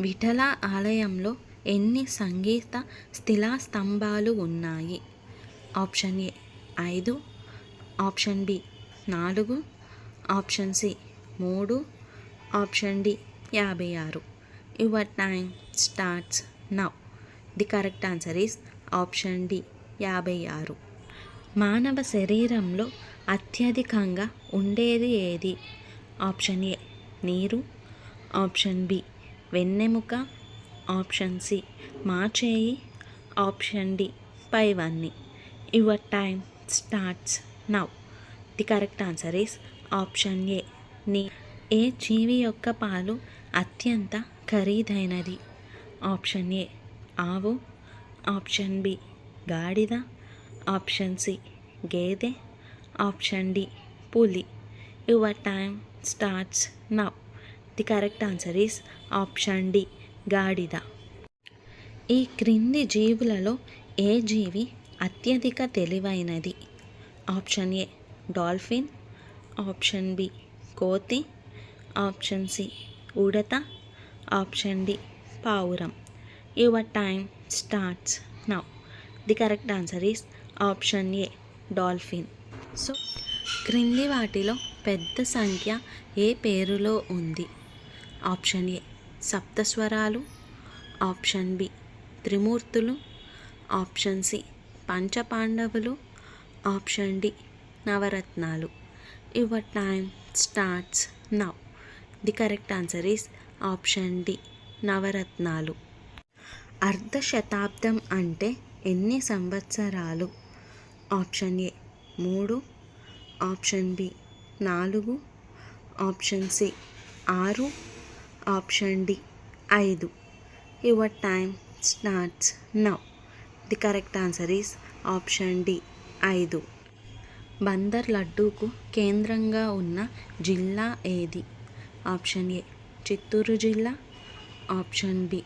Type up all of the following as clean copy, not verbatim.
విఠల ఆలయంలో ఎన్ని సంగీత శిలాస్తంభాలు ఉన్నాయి? Option A 5, option B 4, option C 3, option D 56. Your time starts now. The correct answer is option D 56. మానవ శరీరంలో అత్యధికంగా ఉండేది ఏది? ఆప్షన్ ఏ నీరు, ఆప్షన్ బి వెన్నెముక, ఆప్షన్ సి మాచేయి, ఆప్షన్ డి పైవన్నీ. Your time starts now. The correct answer is option A నీరు. ఏ జీవి యొక్క పాలు అత్యంత ఖరీదైనది? ఆప్షన్ ఏ ఆవు, ఆప్షన్ బి గాడిద, ఆప్షన్ సి గేదె, ఆప్షన్ డి పులి. Your time starts now. The correct answer is option D గాడిద. ఈ క్రింది జీవులలో ఏ జీవి అత్యధిక తెలివైనది? Option A dolphin, option B కోతి, ఆప్షన్ సి ఉడత, ఆప్షన్ డి పావురం. Your time starts now. The correct answer is option A dolphin. So క్రింది వాటిలో పెద్ద సంఖ్య ఏ పేరులో ఉంది? ఆప్షన్ ఏ సప్తస్వరాలు, ఆప్షన్ బి త్రిమూర్తులు, ఆప్షన్ సి పంచపాండవులు, ఆప్షన్ డి నవరత్నాలు. Your time starts now. The correct answer is option D నవరత్నాలు. అర్ధ శతాబ్దం అంటే ఎన్ని సంవత్సరాలు? Option A 3, option B 4, option C 6, option D 5. Your time starts now. The correct answer is option D 5. Bandar లడ్డూకు కేంద్రంగా ఉన్న జిల్లా ఏది? ఆప్షన్ ఏ చిత్తూరు జిల్లా, ఆప్షన్ బి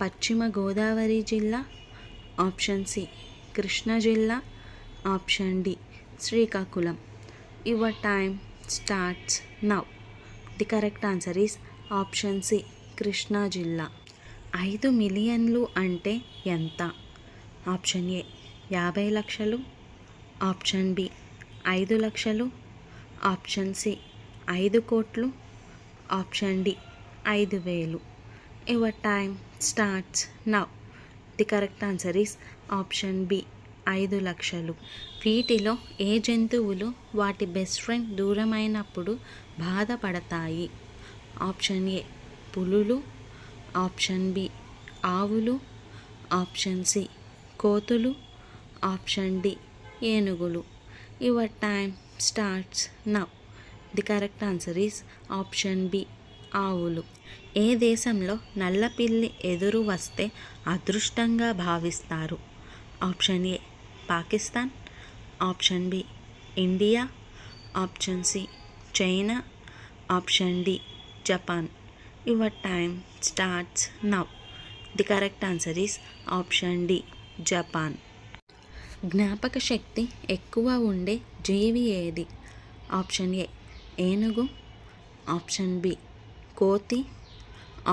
పశ్చిమ గోదావరి జిల్లా, ఆప్షన్ సి కృష్ణా జిల్లా, option D Srikakulam. Your time starts now. The correct answer is option C Krishna జిల్లా. 5 మిలియన్లు అంటే ఎంత? ఆప్షన్ ఏ 50 లక్షలు, ఆప్షన్ బి 5 లక్షలు, ఆప్షన్ సి 5 కోట్లు, option D 5,000. Your time starts now. The correct answer is option B 5 లక్షలు. వీటిలో ఏ జంతువులు వాటి బెస్ట్ ఫ్రెండ్ దూరమైనప్పుడు బాధపడతాయి? ఆప్షన్ ఏ పులులు, ఆప్షన్ బి ఆవులు, ఆప్షన్ సి కోతులు, ఆప్షన్ డి ఏనుగులు. Your time starts now. The correct answer is option B ఆవులు. ఏ దేశంలో నల్లపిల్లి ఎదురు వస్తే అదృష్టంగా భావిస్తారు? Option A Pakistan, option B India, option C China, option D Japan. Your time starts now. The correct answer is option D Japan. జ్ఞాపక శక్తి ఎక్కువ ఉండే జీవి ఏది? ఆప్షన్ ఏ ఏనుగు, ఆప్షన్ బి కోతి,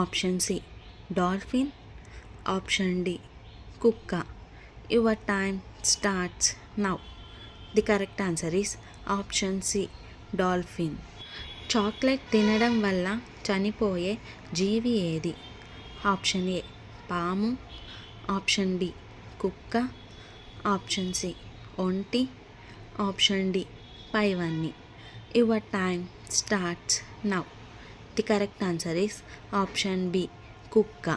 option C dolphin, option D కుక్క. Your time starts now. The correct answer is option C dolphin. Chocolate తినడం వల్ల చనిపోయే జీవి ఏది? ఆప్షన్ ఏ పాము, ఆప్షన్ బి కుక్క, ఆప్షన్ సి ఒంటి, ఆప్షన్ డి పైవన్నీ. Your time starts now. The correct answer is option B కుక్క.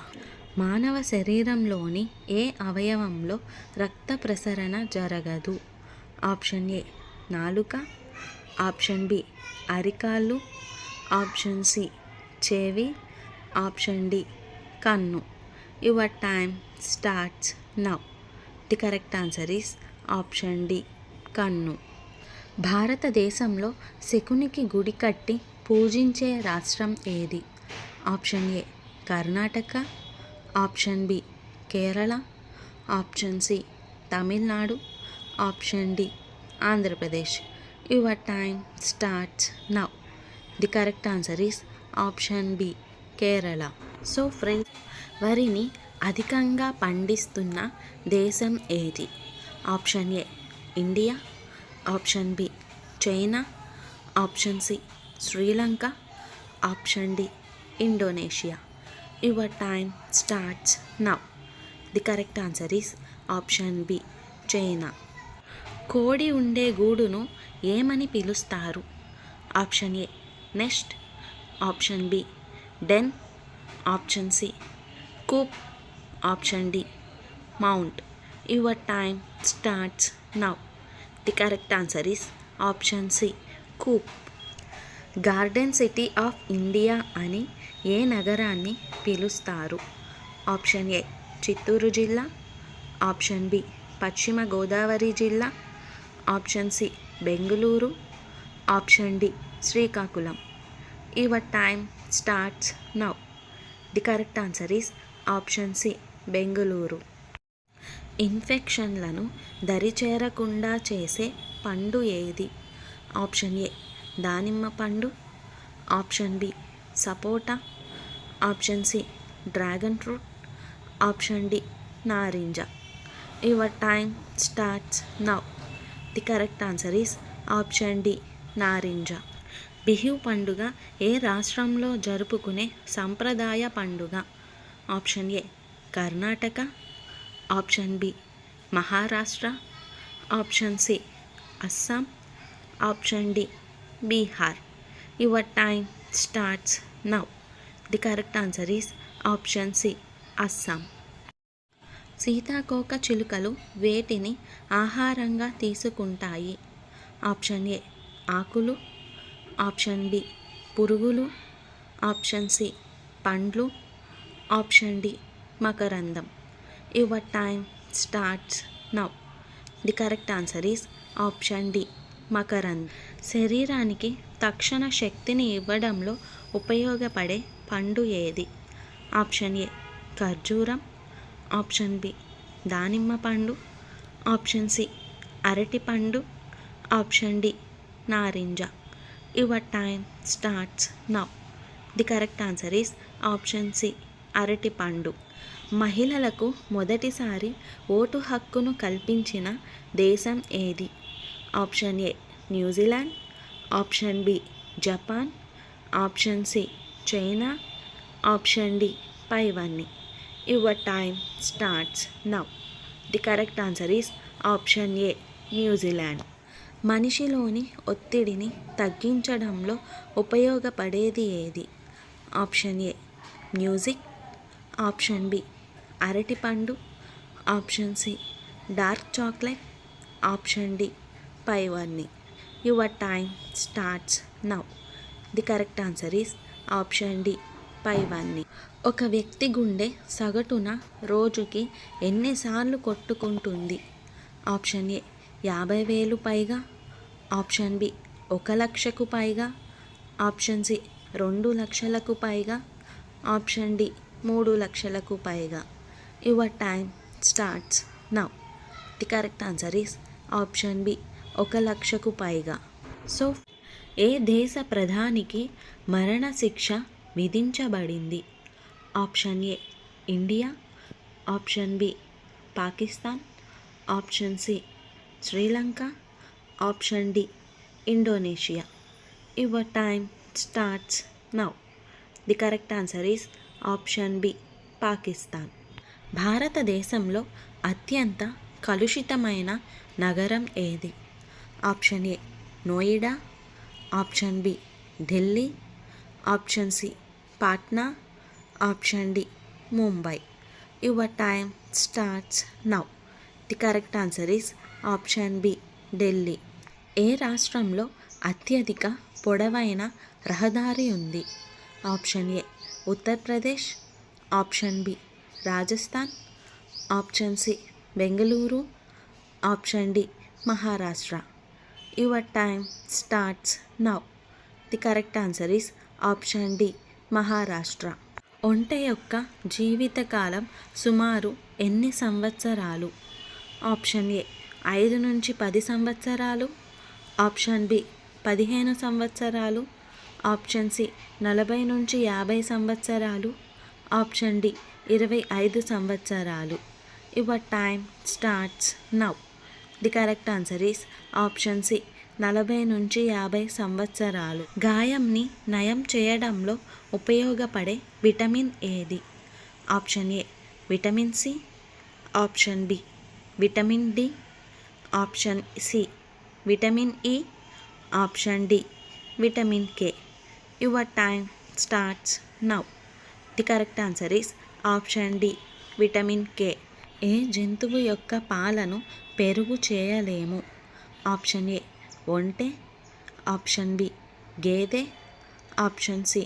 మానవ శరీరంలోని ఏ అవయవంలో రక్త ప్రసరణ జరగదు? ఆప్షన్ ఏ నాలుక, ఆప్షన్ బి అరికాళ్ళు, ఆప్షన్ సి చెవి, ఆప్షన్ డి కన్ను. Your time starts now. The correct answer is option D కన్ను. భారతదేశంలో శకునికి గుడి కట్టి పూజించే రాష్ట్రం ఏది? Option A Karnataka, option B Kerala, option C Tamil Nadu, option D Andhra Pradesh. Your time starts now. The correct answer is option B Kerala. So friends, వరిని అధికంగా పండిస్తున్న దేశం ఏది? Option A India, option B China, option C Sri Lanka, option D Indonesia. Your time starts now. The correct answer is option B China. కోడి ఉండే గూడును ఏమని పిలుస్తారు? Option A nest, option B den, option C coop, option D mount. Your time starts now. The correct answer is option C coop. Garden city of India అని ఏ నగరాన్ని పిలుస్తారు? Option ఏ చిత్తూరు జిల్లా, ఆప్షన్ బి పశ్చిమ గోదావరి జిల్లా, option C Bengaluru, option D Srikakulam. Your time starts now. The correct answer is option C Bengaluru. ఇన్ఫెక్షన్లను దరిచేరకుండా చేసే పండు ఏది? ఆప్షన్ ఏ దానిమ్మ పండు, option B sapota, option C dragon fruit, option D నారింజ. Your time starts now. The correct answer is option D నారింజ. బిహు పండుగ ఏ రాష్ట్రంలో జరుపుకునే సంప్రదాయ పండుగ? Option A Karnataka, option B Maharashtra, option C Assam, option D Bihar. Your time starts now. The correct answer is option C Assam. సీతాకోక చిలుకలు వేటిని ఆహారంగా తీసుకుంటాయి? ఆప్షన్ ఏ ఆకులు, ఆప్షన్ బి పురుగులు, ఆప్షన్ సి పండ్లు, ఆప్షన్ డి మకరందం. Your time starts now. The correct answer is option D మకరందం. శరీరానికి తక్షణ శక్తిని ఇవ్వడంలో ఉపయోగపడే పండు ఏది? ఆప్షన్ ఏ ఖర్జూరం, ఆప్షన్ బి దానిమ్మ పండు, ఆప్షన్ సి అరటి పండు, ఆప్షన్ డి నారింజ. Your time starts now. The correct answer is option C అరటి పండు. మహిళలకు మొదటిసారి ఓటు హక్కును కల్పించిన దేశం ఏది? Option A New Zealand, option B Japan, option C China, option D పైవన్నీ. Your time starts now. The correct answer is option A New Zealand. మనిషిలోని ఒత్తిడిని తగ్గించడంలో ఉపయోగపడేది ఏది? Option A music, option B అరటిపండు, option C dark chocolate, option D పైవన్నీ. Your time starts now. The correct answer is option D పైవన్నీ. ఒక వ్యక్తి గుండె సగటున రోజుకి ఎన్నిసార్లు కొట్టుకుంటుంది? ఆప్షన్ ఏ 50,000 పైగా, ఆప్షన్ బి 1,00,000కు పైగా, ఆప్షన్ సి 2,00,000కు పైగా, ఆప్షన్ డి 3,00,000కు పైగా. Your time starts now. The correct answer is option B 1,00,000కు పైగా. సో ఏ దేశ ప్రధానికి మరణశిక్ష విధించబడింది? Option A India, option B Pakistan, option C Sri Lanka, option D Indonesia. Your time starts now. The correct answer is option B Pakistan. భారతదేశంలో అత్యంత కలుషితమైన నగరం ఏది? Option A Noida, option B Delhi, option C Patna, option D Mumbai. Your time starts now. The correct answer is option B Delhi. ఏ రాష్ట్రంలో అత్యధిక పొడవైన రహదారి ఉంది? Option A Uttar Pradesh, option B Rajasthan, option C Bengaluru, option D Maharashtra. Your time starts now. The correct answer is option D Maharashtra. ఒంటె యొక్క జీవితకాలం సుమారు ఎన్ని సంవత్సరాలు? ఆప్షన్ ఏ 5 నుంచి 10 సంవత్సరాలు, ఆప్షన్ బి 15 సంవత్సరాలు, ఆప్షన్ సి 40 నుంచి 50 సంవత్సరాలు, ఆప్షన్ డి 25 సంవత్సరాలు. Your time starts now. The correct answer is option C 40 నుంచి 50 సంవత్సరాలు. గాయంని నయం చేయడంలో ఉపయోగపడే విటమిన్ ఏది? Option A vitamin C, option B vitamin D, option C vitamin E, option D vitamin K. Your time starts now. The correct answer is option D vitamin K. ఏ జంతువు యొక్క పాలను పెరుగు చేయలేము? ఆప్షన్ ఏ ఒంటె, option B గేదె, option C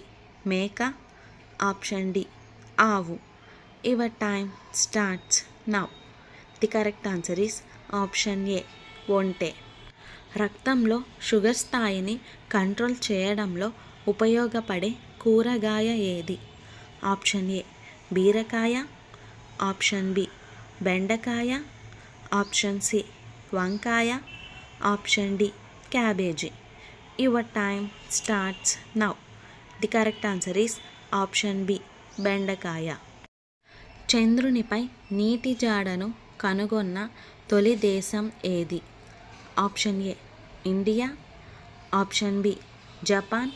మేక, option D ఆవు. Your time starts now. The correct answer is option A ఒంటె. రక్తంలో షుగర్ స్థాయిని కంట్రోల్ చేయడంలో ఉపయోగపడే కూరగాయ ఏది? ఆప్షన్ ఏ బీరకాయ, ఆప్షన్ బి బెండకాయ, ఆప్షన్ సి వంకాయ, option D cabbage. Your time starts now. The correct answer is option B బెండకాయ. చంద్రునిపై నీటి జాడను కనుగొన్న తొలి దేశం ఏది? Option A India, option B Japan,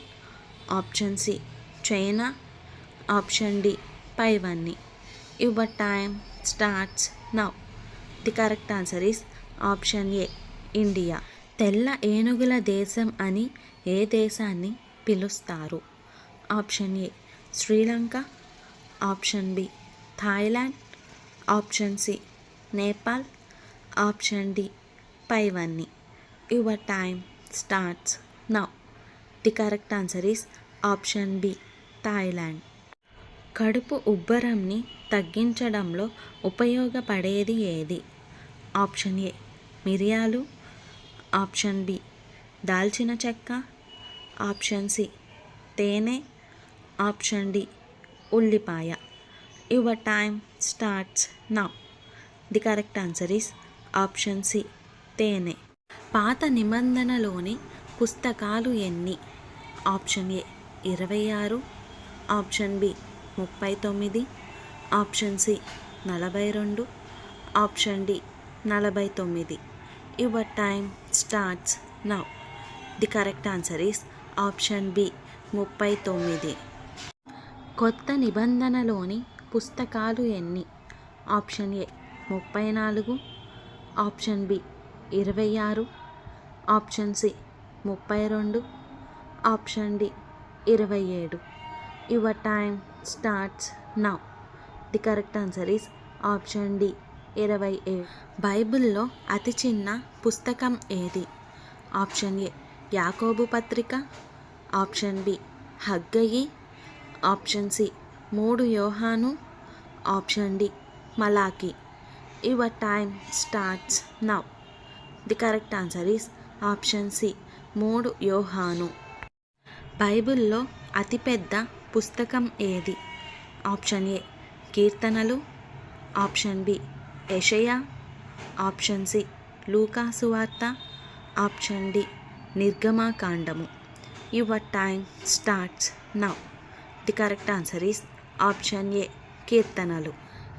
option C China, option D పైవన్నీ. Your time starts now. The correct answer is option A India. తెల్ల ఏనుగుల దేశం అని ఏ దేశాన్ని పిలుస్తారు? Option A Sri Lanka, option B Thailand, option C Nepal, option D పైవన్నీ. Your time starts now. The correct answer is option B Thailand. కడుపు ఉబ్బరంని తగ్గించడంలో ఉపయోగపడేది ఏది? ఆప్షన్ ఏ మిరియాలు, ఆప్షన్ బి దాల్చిన చెక్క, ఆప్షన్ సి తేనె, ఆప్షన్ డి ఉల్లిపాయ. Your time starts now. The correct answer is option C తేనె. పాత నిబంధనలోని పుస్తకాలు ఎన్ని? Option A 26, option B 39, option C 42, option D 49. Your time starts now. The correct answer is option B 39. కొత్త నిబంధనలోని పుస్తకాలు ఎన్ని? Option A 34, option B 26, option C 32, option D 27. Your time starts now. The correct answer is option D 27. బైబిల్లో అతి చిన్న పుస్తకం ఏది? Option A యాకోబు పత్రిక, ఆప్షన్ బి హగ్గయి, ఆప్షన్ సి 3 యోహాను, ఆప్షన్ డి మలాకి. Your time starts now. The correct answer is option C 3 యోహాను. బైబిల్లో అతిపెద్ద పుస్తకం ఏది? ఆప్షన్ ఏ కీర్తనలు, ఆప్షన్ బి యెషయా, ఆప్షన్ సి లూకా సువార్త, ఆప్షన్ డి నిర్గమకాండము. Your time starts now. The correct answer is option A కీర్తనలు.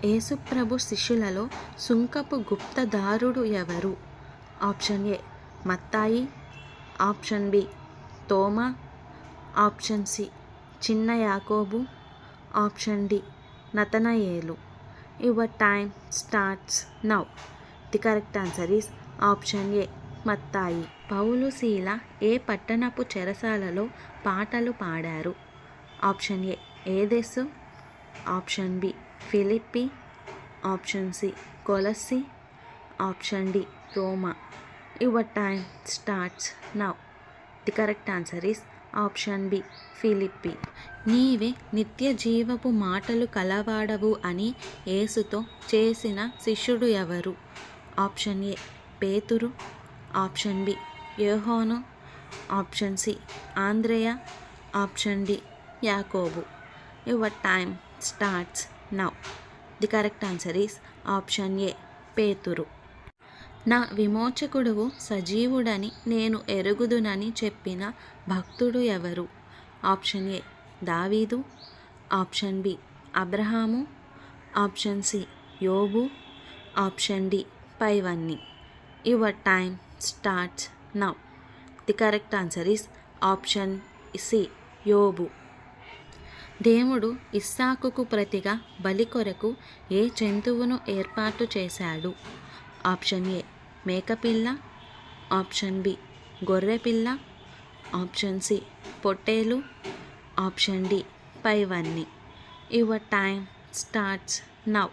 యేసుప్రభు శిష్యులలో సుంకపు గుప్తదారుడు ఎవరు? ఆప్షన్ ఏ మత్తాయి, ఆప్షన్ బి తోమా, ఆప్షన్ సి చిన్న యాకోబు, ఆప్షన్ డి నతనయేలు. Your time starts now. The correct answer is option A మత్తాయి. పౌలు శీల ఏ పట్టణపు చెరసాలలో పాటలు పాడారు? ఆప్షన్ ఏ ఏదెసు, ఆప్షన్ బి ఫిలిప్పి, ఆప్షన్ సి కొలస్సి, ఆప్షన్ డి రోమా. Your time starts now. The correct answer is option B ఫిలిప్పి. నీవే నిత్య జీవపు మాటలు కలవాడవు అని యేసుతో చేసిన శిష్యుడు ఎవరు? ఆప్షన్ ఏ పేతురు, ఆప్షన్ బి యోహాను, ఆప్షన్ సి ఆంద్రేయ, ఆప్షన్ డి యాకోబు. Your time starts now. The correct answer is option ఏ పేతురు. నా విమోచకుడువు సజీవుడని నేను ఎరుగుదునని చెప్పిన భక్తుడు ఎవరు? ఆప్షన్ ఏ దావీదు, ఆప్షన్ బి అబ్రహాము, ఆప్షన్ సి యోబు, ఆప్షన్ డి పైవన్నీ. Your time starts now. The correct answer is option C యోబు. దేవుడు ఇస్సాకుకు ప్రతిగా బలి కొరకు ఏ జంతువును ఏర్పాటు చేశాడు? ఆప్షన్ ఏ మేకపిల్ల, ఆప్షన్ బి గొర్రెపిల్ల, ఆప్షన్ సి పొట్టేలు, ఆప్షన్ డి పైవన్నీ. Your time starts now.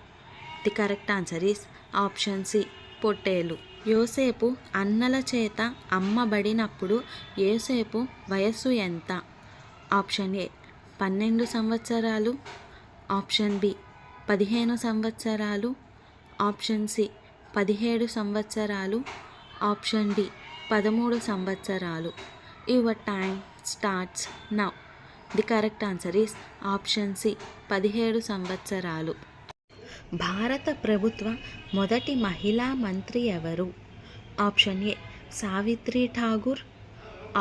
The correct answer is option C పొట్టేలు. యోసేపు అన్నల చేత అమ్మబడినప్పుడు యోసేపు వయస్సు ఎంత? ఆప్షన్ ఏ 12 సంవత్సరాలు, ఆప్షన్ బి 15 సంవత్సరాలు, ఆప్షన్ సి 17 సంవత్సరాలు, ఆప్షన్ డి 13 సంవత్సరాలు. Your time starts now. The correct answer is option C 17 సంవత్సరాలు. భారత ప్రభుత్వ మొదటి మహిళా మంత్రి ఎవరు? Option A Savitri Tagore,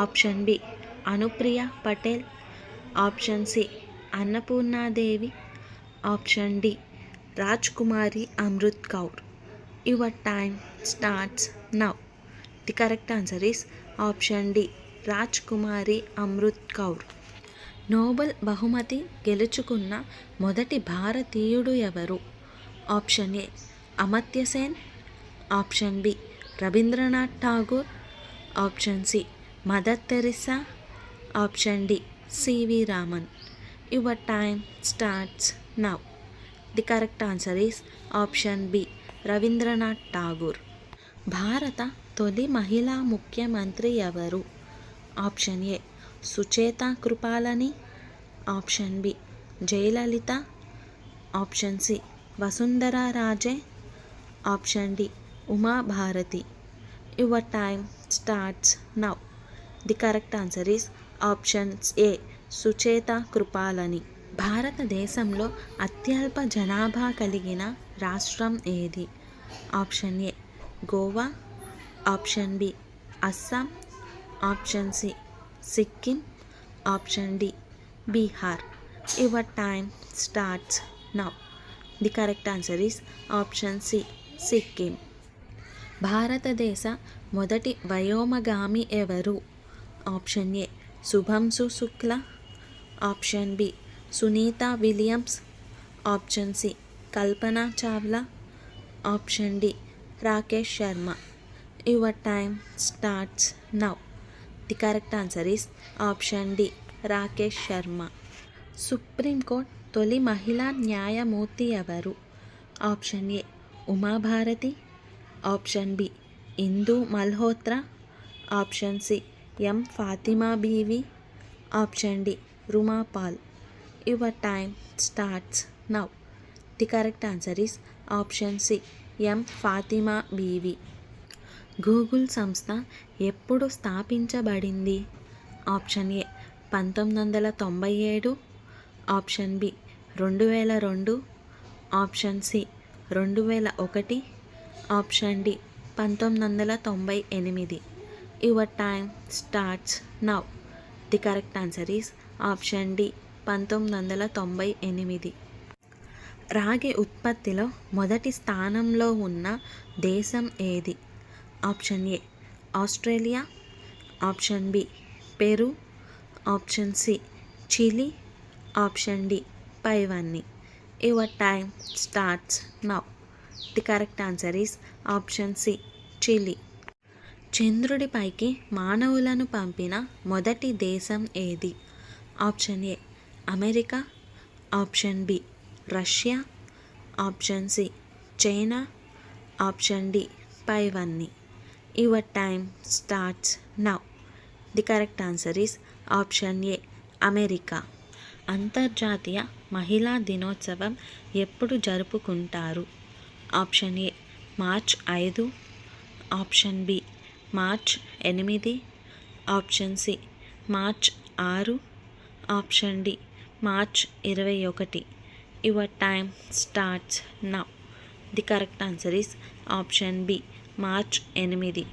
option B Anupriya Patel, option C Annapurna Devi, option D Rajkumari Amrit Kaur. Your time starts now. The correct answer is option D Rajkumari Amrit Kaur. Nobel బహుమతి గెలుచుకున్న మొదటి భారతీయుడు ఎవరు? Option A Amartya Sen, option B Rabindranath Tagore, option C Mother Teresa, option D CV Raman. Your time starts now. The correct answer is option B Rabindranath Tagore. భారత తొలి మహిళా ముఖ్యమంత్రి ఎవరు? Option A Sucheta Kripalani, option B Jayalalithaa, option C Vasundhara Raje, option D Uma Bharti. Your time starts now. The correct answer is option A Sucheta Kripalani. భారతదేశంలో అత్యల్ప జనాభా కలిగిన రాష్ట్రం ఏది? Option A Goa, option B Assam, option C Sikkim, option D Bihar. Your time starts now. The correct answer is option C Sikkim. భారతదేశ మొదటి వ్యోమగామి ఎవరు? Option A Shubhanshu Shukla, option B Sunita Williams, option C Kalpana Chawla, option D Rakesh Sharma. Your time starts now. The correct answer is option D Rakesh Sharma. Supreme court తొలి మహిళా న్యాయమూర్తి ఎవరు? Option A Uma Bharti, option B Indu Malhotra, option C M Fatima Beevi, option D Ruma Pal. Your time starts now. The correct answer is option C M Fatima BV. Google సంస్థ ఎప్పుడు స్థాపించబడింది? Option A 1997, option B 2002, option C 2001, option D 1998. Your time starts now. The correct answer is option D 1998. రాగి ఉత్పత్తిలో మొదటి స్థానంలో ఉన్న దేశం ఏది? Option A Australia, option B Peru, option C Chile, option D పైవన్నీ. Your time starts now. The correct answer is option C Chile. చంద్రుడిపైకి మానవులను పంపిన మొదటి దేశం ఏది? Option A America, option B Russia, option C China, option D పైవన్నీ. Your time starts now. The correct answer is option A America. అంతర్జాతీయ మహిళా దినోత్సవం ఎప్పుడు జరుపుకుంటారు? Option A March 5, option B March 8, option C March 6, option D March 21. Your time starts now. The correct answer is option B March 8.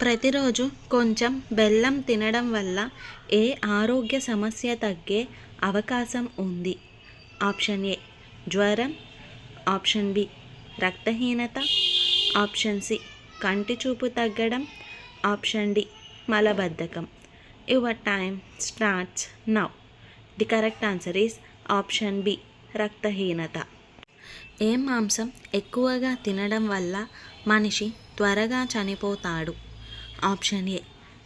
ప్రతిరోజు కొంచెం బెల్లం తినడం వల్ల ఏ ఆరోగ్య సమస్య తగ్గే అవకాశం ఉంది? ఆప్షన్ ఏ జ్వరం, ఆప్షన్ బి రక్తహీనత, ఆప్షన్ సి కంటి చూపు తగ్గడం, ఆప్షన్ డి మలబద్ధకం. Your time starts now. The correct answer is option B రక్తహీనత. ఏ మాంసం ఎక్కువగా తినడం వల్ల మనిషి త్వరగా చనిపోతాడు? Option A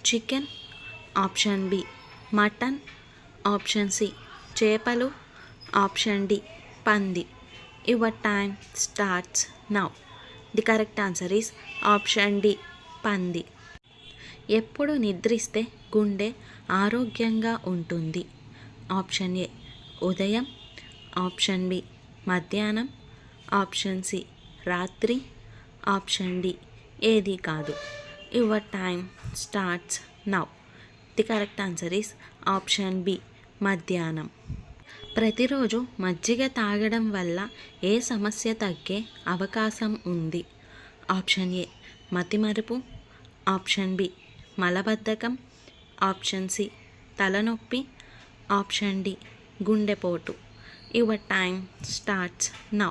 chicken, option B mutton, option C చేపలు, ఆప్షన్ డి పంది. Your time starts now. The correct answer is option D పంది. ఎప్పుడు నిద్రిస్తే గుండె ఆరోగ్యంగా ఉంటుంది? ఆప్షన్ ఏ ఉదయం, ఆప్షన్ బి మధ్యాహ్నం, ఆప్షన్ సి రాత్రి, ఆప్షన్ డి ఏది కాదు. Your time starts now. The correct answer is option B మధ్యాహ్నం. ప్రతిరోజు మజ్జిగ తాగడం వల్ల ఏ సమస్య తగ్గే అవకాశం ఉంది? ఆప్షన్ ఏ మతిమరుపు, ఆప్షన్ బి మలబద్ధకం, ఆప్షన్ సి తలనొప్పి, ఆప్షన్ డి గుండెపోటు. Your time starts now.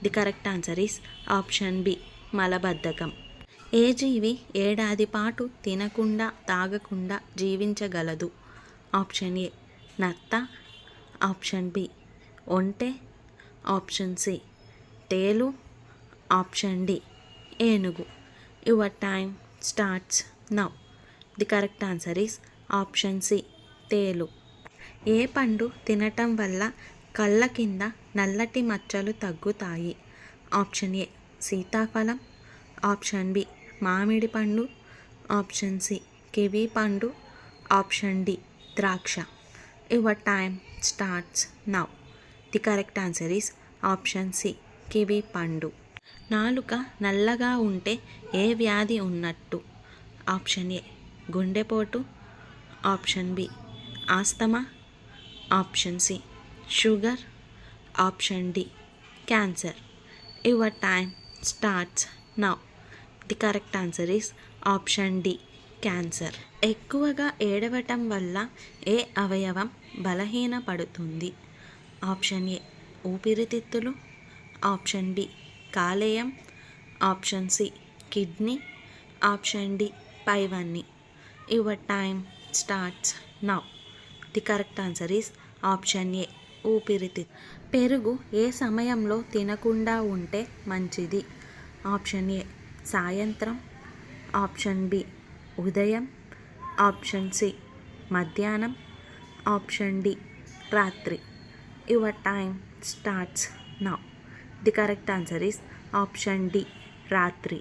The correct answer is option B మలబద్ధకం. ఏ జీవి ఏడాది పాటు తినకుండా తాగకుండా జీవించగలదు? ఆప్షన్ ఏ నత్త, ఆప్షన్ బి ఒంటె, ఆప్షన్ సి తేలు, ఆప్షన్ డి ఏనుగు. Your time starts now. The correct answer is option C తేలు. ఏ పండు తినటం వల్ల కళ్ళ కింద నల్లటి మచ్చలు తగ్గుతాయి? ఆప్షన్ ఏ సీతాఫలం, ఆప్షన్ బి మామిడి పండు, ఆప్షన్ సి కివీ పండు, ఆప్షన్ డి ద్రాక్ష. Your time starts now. The correct answer is option C kiwi పండు. నాలుక నల్లగా ఉంటే ఏ వ్యాధి ఉన్నట్టు? ఆప్షన్ ఏ గుండెపోటు, option B asthma, option C sugar, option D cancer. Your time starts now. The correct answer is option D cancer. ఎక్కువగా ఏడవటం వల్ల ఏ అవయవం బలహీనపడుతుంది? ఆప్షన్ ఏ ఊపిరితిత్తులు, ఆప్షన్ బి కాలేయం, option C kidney, option D పైవన్నీ. Your time starts now. The correct answer is option A ఊపిరితిత్తు. పెరుగు ఏ సమయంలో తినకుండా ఉంటే మంచిది? ఆప్షన్ ఏ సాయంత్రం, ఆప్షన్ బి ఉదయం, ఆప్షన్ సి మధ్యాహ్నం, ఆప్షన్ డి రాత్రి. Your time starts now. The correct answer is option D రాత్రి.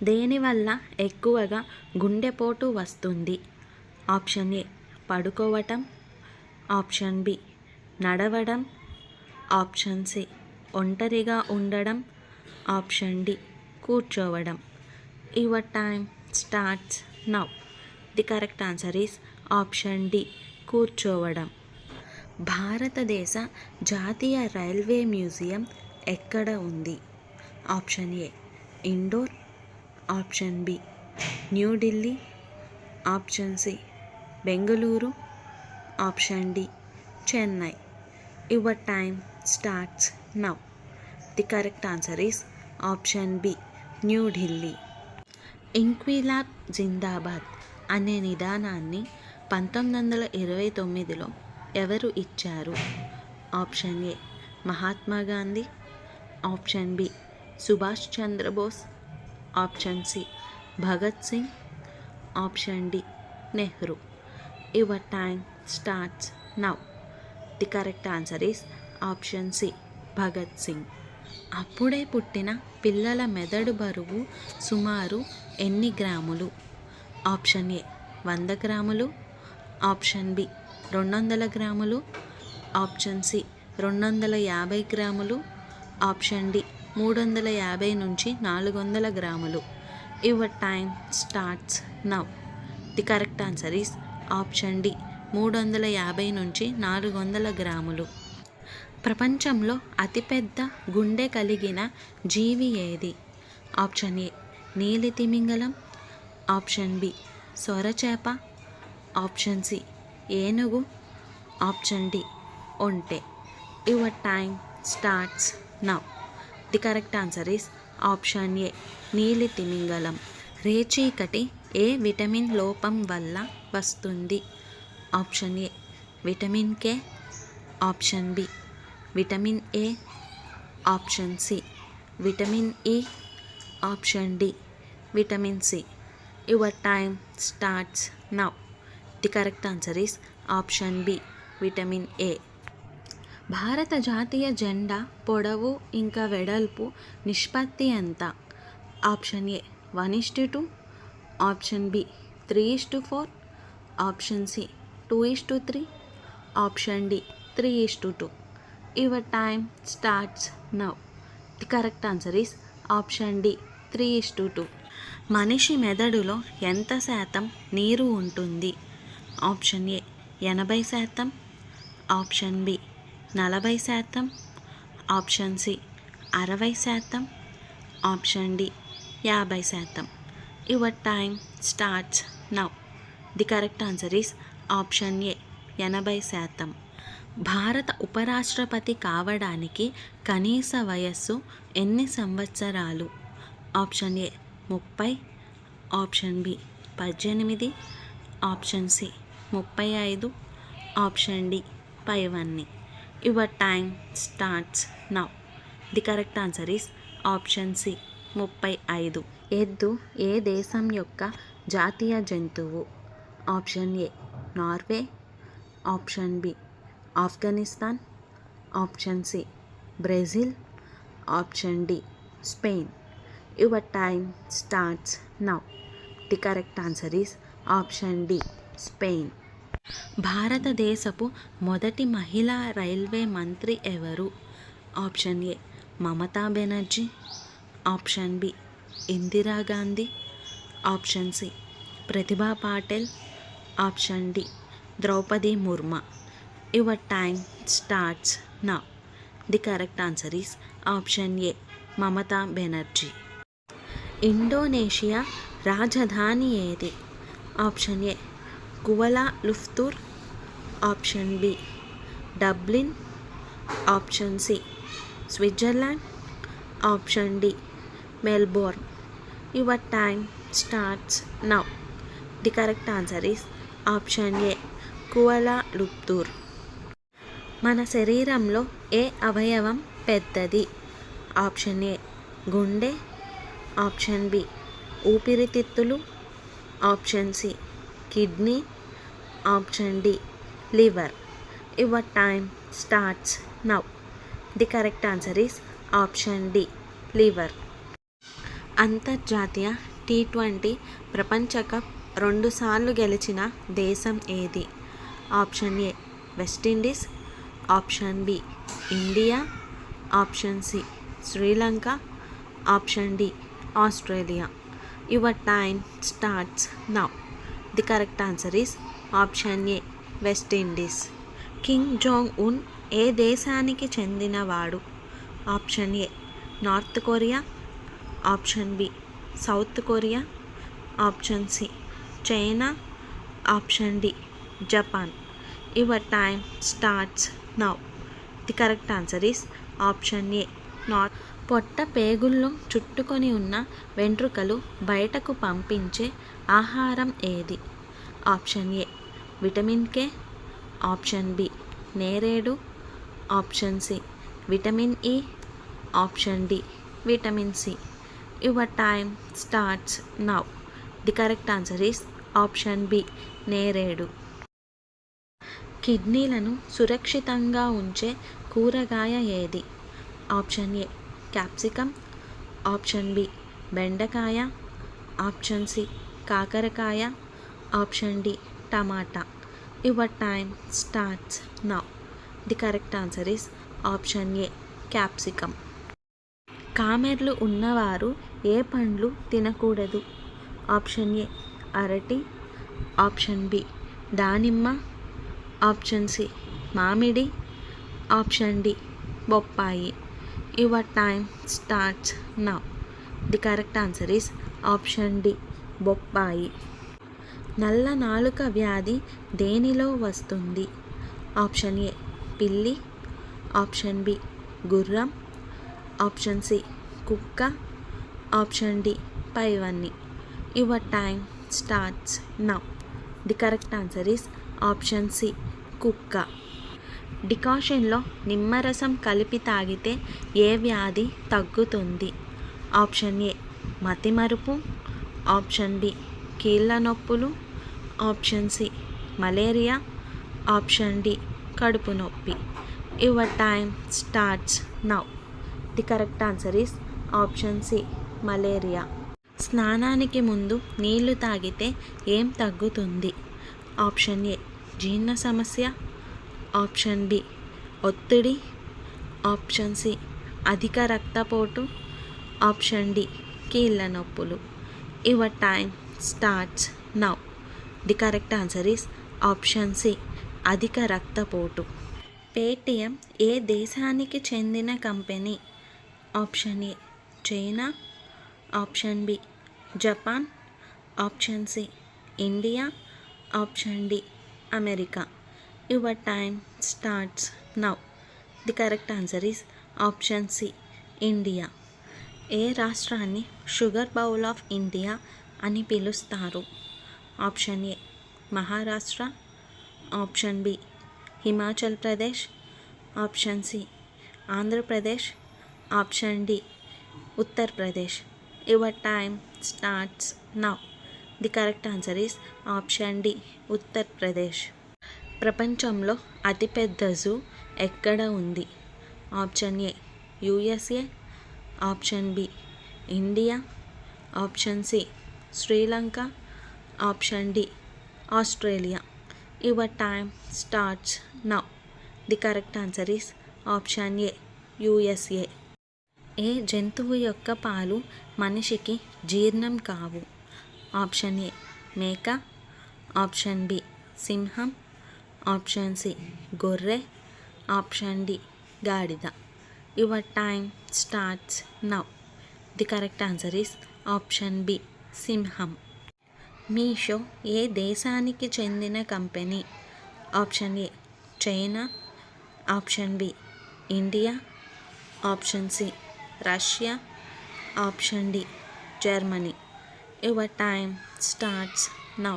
దేనివల్ల ఎక్కువగా గుండెపోటు వస్తుంది? ఆప్షన్ ఏ పడుకోవటం, ఆప్షన్ బి నడవడం, ఆప్షన్ సి ఒంటరిగా ఉండడం, ఆప్షన్ డి కూర్చోవడం. Your time starts now. The correct answer is option D కూర్చోవడం. భారతదేశ జాతీయ రైల్వే మ్యూజియం ఎక్కడ ఉంది? Option A Indore, option B New Delhi, option C Bengaluru, option D Chennai. Your time starts now. The correct answer is option B New Delhi. ఇంక్విలాబ్ జిందాబాద్ అనే నిదానాన్ని 1929లో ఎవరు ఇచ్చారు? Option A Mahatma Gandhi, option B Subhash Chandra Bose, option C Bhagat Singh, option D Nehru. Your time starts now. The correct answer is option C Bhagat Singh. అప్పుడే పుట్టిన పిల్లల మెదడు బరువు సుమారు ఎన్ని గ్రాములు? ఆప్షన్ ఏ 100 గ్రాములు, ఆప్షన్ బి 200 గ్రాములు, ఆప్షన్ సి 250 గ్రాములు, ఆప్షన్ డి 350 నుంచి 400 గ్రాములు. Your time starts now. The correct answer is option D 350 నుంచి 400 గ్రాములు. ప్రపంచంలో అతిపెద్ద గుండె కలిగిన జీవి ఏది? ఆప్షన్ ఏ నీలి తిమింగలం, ఆప్షన్ బి సొరచేప, ఆప్షన్ సి ఏనుగు, ఆప్షన్ డి ఒంటె. Your time starts now. The correct answer is option A. నీలి తిమింగలం. రేచీకటి ఏ విటమిన్ లోపం వల్ల వస్తుంది? Option A vitamin K, option B vitamin A, option C vitamin E, option D vitamin C. Your time starts now. The correct answer is option B vitamin A. భారత జాతీయ జెండా పొడవు ఇంకా వెడల్పు నిష్పత్తి ఎంత? Option A 1:2, option B 3:4, option C 2:3, option D 3:2. Your time starts now. The correct answer is option D 3:2. మనిషి మెదడులో ఎంత శాతం నీరు ఉంటుంది? Option A 80%, option B 40%, option C 60%, option D 50%. Your time starts now. The correct answer is option A 80%. భారత ఉపరాష్ట్రపతి కావడానికి కనీస వయస్సు ఎన్ని సంవత్సరాలు? Option A 30, option B 18, option C 35, option D పైవన్నీ. Your time starts now. The correct answer is option C 35. ఎద్దు ఏ దేశం యొక్క జాతీయ జంతువు? Option A Norway, option B Afghanistan, option C Brazil, option D Spain. Your time starts now. The correct answer is option D Spain. భారతదేశపు మొదటి మహిళా railway మంత్రి ఎవరు? Option A Mamata Banerjee, option B Indira Gandhi, option C Pratibha Patil, option D Droupadi Murmu. Your time starts now. The correct answer is option A Mamata Banerjee. Indonesia రాజధాని ఏది? Option A Kuala Lumpur, option B Dublin, option C Switzerland, option D Melbourne. Your time starts now. The correct answer is option A Kuala Lumpur. మన శరీరంలో ఏ అవయవం పెద్దది? Option A గుండె, option B ఊపిరితిత్తులు, option C kidney, option D liver. Your time starts now. The correct answer is option D liver. అంతర్జాతీయ T20 ప్రపంచ cup 2 సార్లు గెలిచిన దేశం ఏది? Option A West Indies, option B India, option C Sri Lanka, option D Australia. Your time starts now. The correct answer is option A West Indies. Kim Jong Un ఏ దేశానికి చెందినవాడు? Option A north Korea, option B South Korea, option C China, option D Japan. Your time starts now. The correct answer is option A North. పొట్ట పేగుల్లో చుట్టుకొని ఉన్న వెంట్రుకలు బయటకు పంపించే ఆహారం ఏది? Option A vitamin K, option B నేరేడు, option C vitamin E, option D vitamin C. Your time starts now. The correct answer is option B నేరేడు. కిడ్నీలను సురక్షితంగా ఉంచే కూరగాయ ఏది? Option A capsicum, option B బెండకాయ, ఆప్షన్ సి కాకరకాయ, option D tomato. Your time starts now. The correct answer is option A capsicum. కామెర్లు ఉన్నవారు ఏ పండ్లు తినకూడదు? ఆప్షన్ ఏ అరటి, ఆప్షన్ బి దానిమ్మ, ఆప్షన్ సి మామిడి, ఆప్షన్ డి బొప్పాయి. Your time starts now. The correct answer is option D బొప్పాయి. నల్ల నాలుక వ్యాధి దేనిలో వస్తుంది? ఆప్షన్ ఏ పిల్లి, ఆప్షన్ బి గుర్రం, ఆప్షన్ సి కుక్క, ఆప్షన్ డి పైవన్నీ. Your time starts now. The correct answer is option C కుక్క. డికాషన్లో నిమ్మరసం కలిపి తాగితే ఏ వ్యాధి తగ్గుతుంది? ఆప్షన్ ఏ మతిమరుపు, ఆప్షన్ బి కీళ్ళ నొప్పులు, option C malaria, option D కడుపు నొప్పి. Your time starts now. The correct answer is option C malaria. స్నానానికి ముందు నీళ్లు తాగితే ఏం తగ్గుతుంది? ఆప్షన్ ఏ జీర్ణ సమస్య, ఆప్షన్ బి ఒత్తిడి, ఆప్షన్ సి అధిక రక్తపోటు, ఆప్షన్ డి కీళ్ళ నొప్పులు. Your time starts now. The correct answer is option C అధిక రక్తపోటు. పేటిఎం ఏ దేశానికి చెందిన company? Option A China, option B Japan, option C India, option D America. Your time starts now. The correct answer is option C India. ఏ రాష్ట్రాన్ని sugar bowl of India అని పిలుస్తారు? Option A Maharashtra, option B Himachal Pradesh, option C Andhra Pradesh, option D Uttar Pradesh. Your time starts now. The correct answer is option D Uttar Pradesh. ప్రపంచంలో అతిపెద్ద zoo ఎక్కడ ఉంది? Option A USA, option B India, option C Sri Lanka, option D Australia. Your time starts now. The correct answer is option A USA. ఏ జంతువు యొక్క పాలు మనిషికి జీర్ణం కావు? ఆప్షన్ ఏ మేక, ఆప్షన్ బి సింహం, ఆప్షన్ సి గొర్రె, ఆప్షన్ డి గాడిద. Your time starts now. The correct answer is option B సింహం. మీషో ఏ దేశానికి చెందిన company? Option A China, option B India, option C Russia, option D Germany. Your time starts now.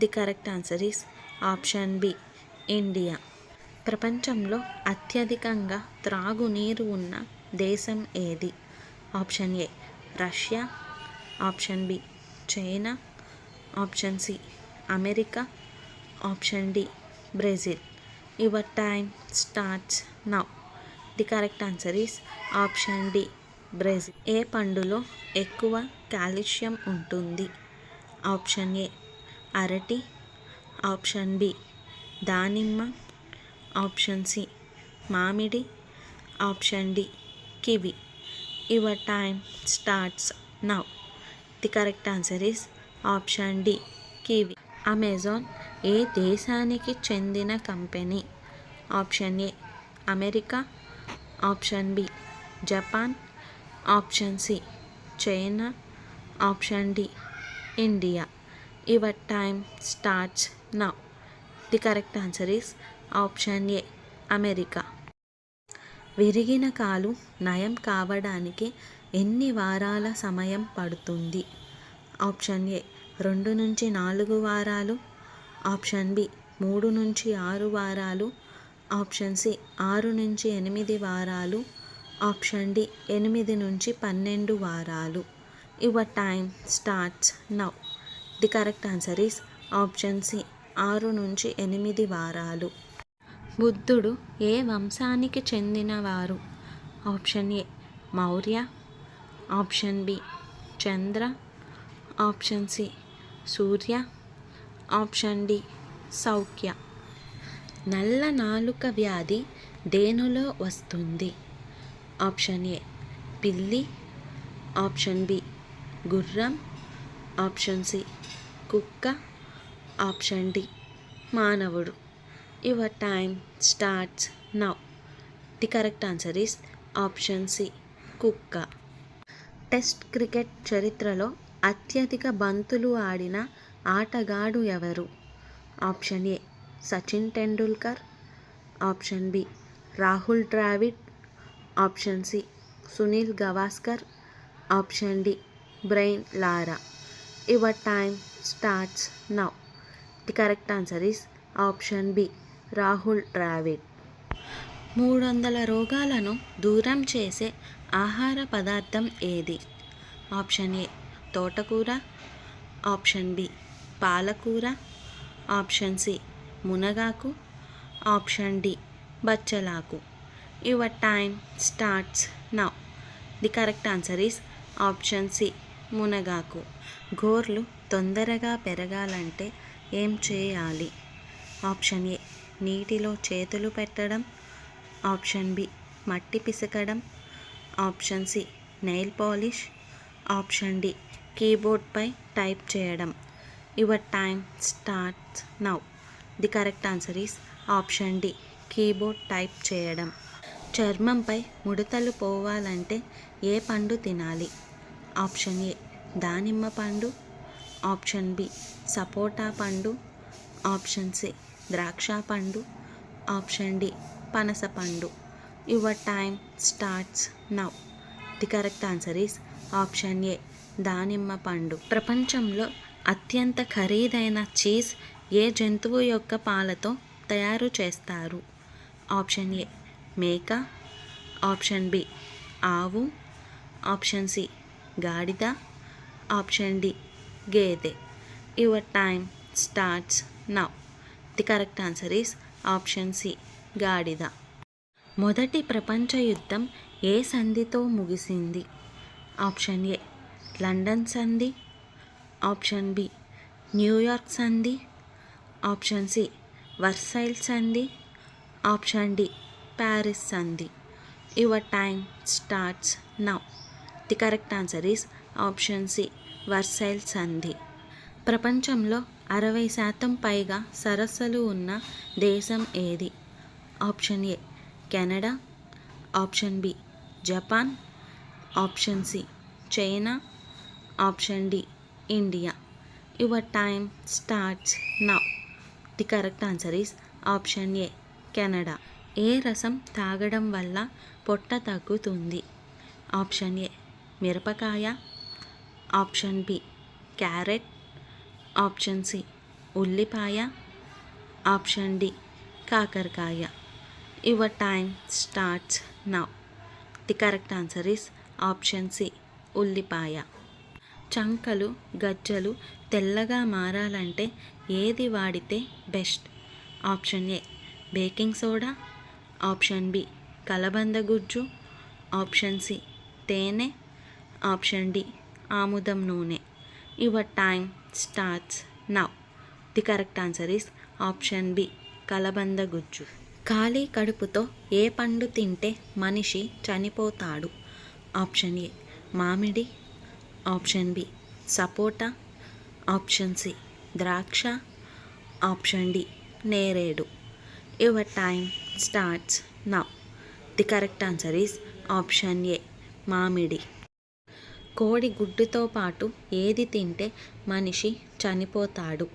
The correct answer is option B India. ప్రపంచంలో అత్యధికంగా త్రాగునీరు ఉన్న దేశం ఏది? Option A Russia, option B China, option C America, option D Brazil. Your time starts now. The correct answer is option D Brazil. ఏ పండులో ఎక్కువ calcium ఉంటుంది? ఆప్షన్ ఏ అరటి, ఆప్షన్ బి దానిమ్మ, ఆప్షన్ సి మామిడి, option D kiwi. Your time starts now. The correct answer is option D kiwi. Amazon ఏ దేశానికి చెందిన company? Option A America, option B Japan, option C China, option D India. Your time starts now. The correct answer is option A America. విరిగిన కాలు నయం కావడానికి ఎన్ని వారాల సమయం పడుతుంది? ఆప్షన్ ఏ 2 నుంచి 4 వారాలు, ఆప్షన్ బి 3 నుంచి 6 వారాలు, ఆప్షన్ సి 6 నుంచి 8 వారాలు, ఆప్షన్ డి 8 నుంచి 12 వారాలు. Your time starts now. The correct answer is option C 6 నుంచి 8 వారాలు. బుద్ధుడు ఏ వంశానికి చెందినవారు? Option A Maurya, option B Chandra, option C Surya, option D Saukhya. నల్ల నాలుక వ్యాధి దేనిలో వస్తుంది? ఆప్షన్ ఏ పిల్లి, ఆప్షన్ బి గుర్రం, ఆప్షన్ సి కుక్క, ఆప్షన్ డి మానవుడు. Your time starts now. The correct answer is option C కుక్క. టెస్ట్ క్రికెట్ చరిత్రలో అత్యధిక బంతులు ఆడిన ఆటగాడు ఎవరు? Option A Sachin Tendulkar, option B Rahul Dravid, option C Sunil Gavaskar, option D Brian Lara. Your time starts now. The correct answer is option B Rahul Dravid. 300 రోగాలను దూరం చేసే ఆహార పదార్థం ఏది? ఆప్షన్ ఏ తోటకూర, ఆప్షన్ బి పాలకూర, ఆప్షన్ సి మునగాకు, ఆప్షన్ డి బచ్చలాకు. Your time starts now. The correct answer is option C మునగాకు. గోర్లు తొందరగా పెరగాలంటే ఏం చేయాలి? ఆప్షన్ ఏ నీటిలో చేతులు పెట్టడం, ఆప్షన్ బి మట్టి పిసకడం, option C nail polish, option D కీబోర్డ్పై టైప్ చేయడం. Your time starts now. The correct answer is option D keyboard type చేయడం. చర్మంపై ముడతలు పోవాలంటే ఏ పండు తినాలి? ఆప్షన్ ఏ దానిమ్మ పండు, ఆప్షన్ బి సపోటా పండు, ఆప్షన్ సి ద్రాక్ష పండు, ఆప్షన్ డి పనస పండు. Your time starts now. The correct answer is option A దానిమ్మ పండు. ప్రపంచంలో అత్యంత ఖరీదైన చీజ్ ఏ జంతువు యొక్క పాలతో తయారు చేస్తారు? ఆప్షన్ ఏ మేక, ఆప్షన్ బి ఆవు, ఆప్షన్ సి గాడిద, ఆప్షన్ డి గేదె. Your time starts now. The correct answer is option C గాడిద. మొదటి ప్రపంచ యుద్ధం ఏ సంధితో ముగిసింది? ఆప్షన్ ఏ లండన్ సంధి, ఆప్షన్ బి న్యూయార్క్ సంధి, ఆప్షన్ సి వర్సైల్ సంధి, ఆప్షన్ డి ప్యారిస్ సంధి. Your time starts now. The correct answer is option C Versailles సంధి. ప్రపంచంలో 60% పైగా సరస్సులు ఉన్న దేశం ఏది? Option A Canada, option B Japan, option C China, option D India. Your time starts now. The correct answer is option A Canada. ఏ రసం తాగడం వల్ల పొట్ట తగ్గుతుంది? ఆప్షన్ ఏ మిరపకాయ, option B carrot, option C ఉల్లిపాయ, ఆప్షన్ డి కాకరకాయ. Your time starts now. The correct answer is option C ఉల్లిపాయ. చంకలు గజ్జలు తెల్లగా మారాలంటే ఏది వాడితే best? Option A baking soda, option B కలబంద గుజ్జు, ఆప్షన్ సి తేనె, ఆప్షన్ డి ఆముదం నూనె. Your time starts now. The correct answer is option B కలబంద గుజ్జు. ఖాళీ కడుపుతో ఏ పండు తింటే మనిషి చనిపోతాడు? ఆప్షన్ ఏ మామిడి, option B sapota, option C ద్రాక్ష, ఆప్షన్ డి నేరేడు. Your time starts now. The correct answer is option ఏ మామిడి. కోడి గుడ్డుతో పాటు ఏది తింటే మనిషి చనిపోతాడు?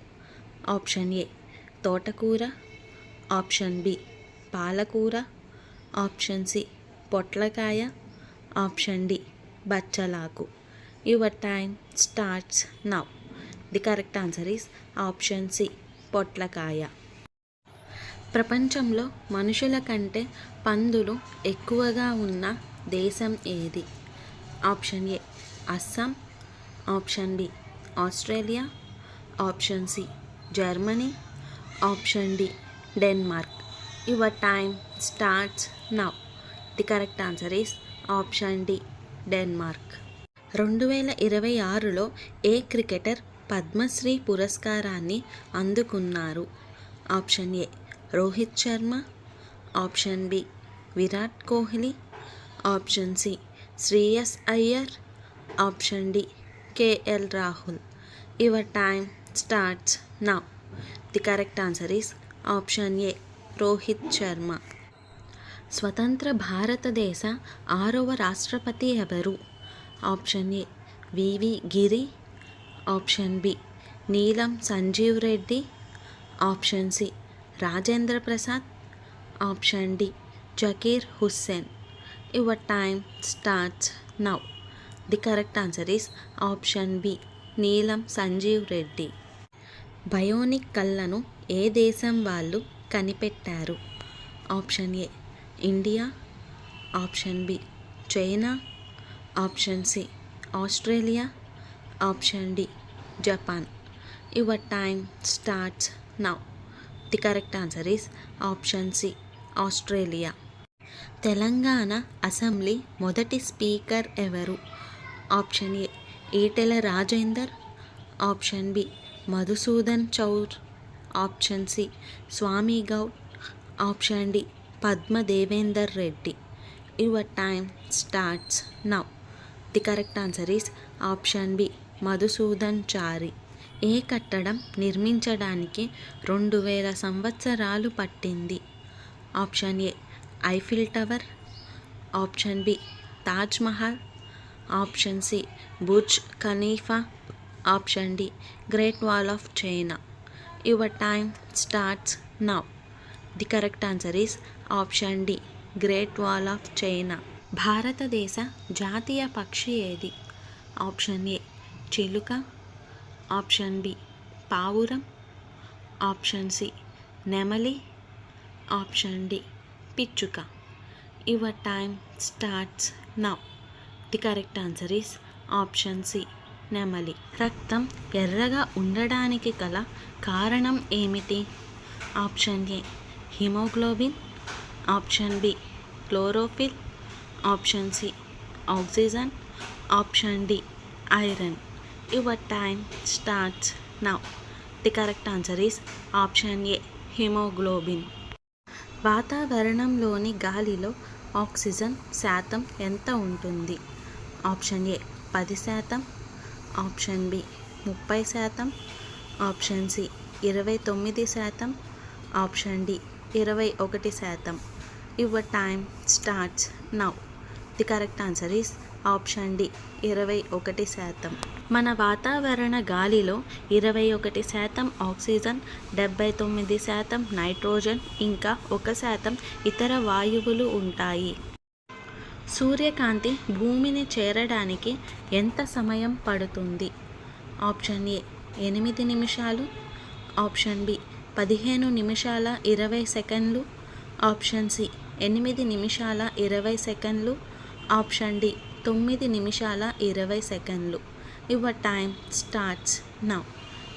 ఆప్షన్ ఏ తోటకూర, ఆప్షన్ బి పాలకూర, ఆప్షన్ సి పొట్లకాయ, ఆప్షన్ డి బచ్చలాకు. Your time starts now. The correct answer is option C పొట్లకాయ. ప్రపంచంలో మనుషుల కంటే పందులు ఎక్కువగా ఉన్న దేశం ఏది? Option A Assam, option B Australia, option C Germany, option D Denmark. Your time starts now. The correct answer is option D Denmark. 2026లో ఏ క్రికెటర్ పద్మశ్రీ పురస్కారాన్ని అందుకున్నారు? Option A Rohit Sharma, option B Virat Kohli, option C Shreyas Iyer, option D K L Rahul. Your time starts now. The correct answer is option A Rohit Sharma. స్వతంత్ర భారతదేశ 6వ రాష్ట్రపతి ఎవరు? Option A V V Giri, option B Neelam Sanjiva Reddy, option C Rajendra Prasad, option D Zakir Hussain. Your time starts now. The correct answer is option B. నీలం Sanjiva Reddy. Bionic కళ్ళను ఏ దేశం వాళ్ళు కనిపెట్టారు? Option A India, option B China, option C Australia, option D Japan. Your time starts now. The correct answer is option C Australia. Telangana assembly మొదటి speaker ఎవరు? Option A Etela Rajender, option B Madhusudan Chary, option C Swamy Goud, option D Padma Devender Reddy. Your time starts now. The correct answer is option B Madhusudan Chary. ఏ కట్టడం నిర్మించడానికి 2000 సంవత్సరాలు పట్టింది? Option A Eiffel tower, option B Taj Mahal, option C Burj Khalifa, option D Great Wall of China. Your time starts now. The correct answer is option D Great Wall of China. భారతదేశ జాతీయ పక్షి ఏది? Option A చిలుక, option B పావురం, option C నెమలి, option D పిచ్చుక. Your time starts now. The correct answer is option C నెమలి. రక్తం ఎర్రగా ఉండడానికి గల కారణం ఏమిటి? Option A haemoglobin, option B chlorophyll, option C oxygen, option D iron. Your time starts now. The correct answer is option A haemoglobin. వాతావరణంలోని గాలిలో oxygen శాతం ఎంత ఉంటుంది? Option A 10%, option B 30%, option C 29%, option D 21%. Your time starts now. The correct answer is option D 21%. మన వాతావరణ గాలిలో 21% oxygen, 79% nitrogen, ఇంకా 1% ఇతర వాయువులు ఉంటాయి. సూర్యకాంతి భూమిని చేరడానికి ఎంత సమయం పడుతుంది? ఆప్షన్ ఏ 8 నిమిషాలు, ఆప్షన్ బి 15 నిమిషాల 20 సెకండ్లు, ఆప్షన్ సి 8 నిమిషాల 20 సెకండ్లు, ఆప్షన్ డి 9 నిమిషాల 20 సెకండ్లు. Your time starts now.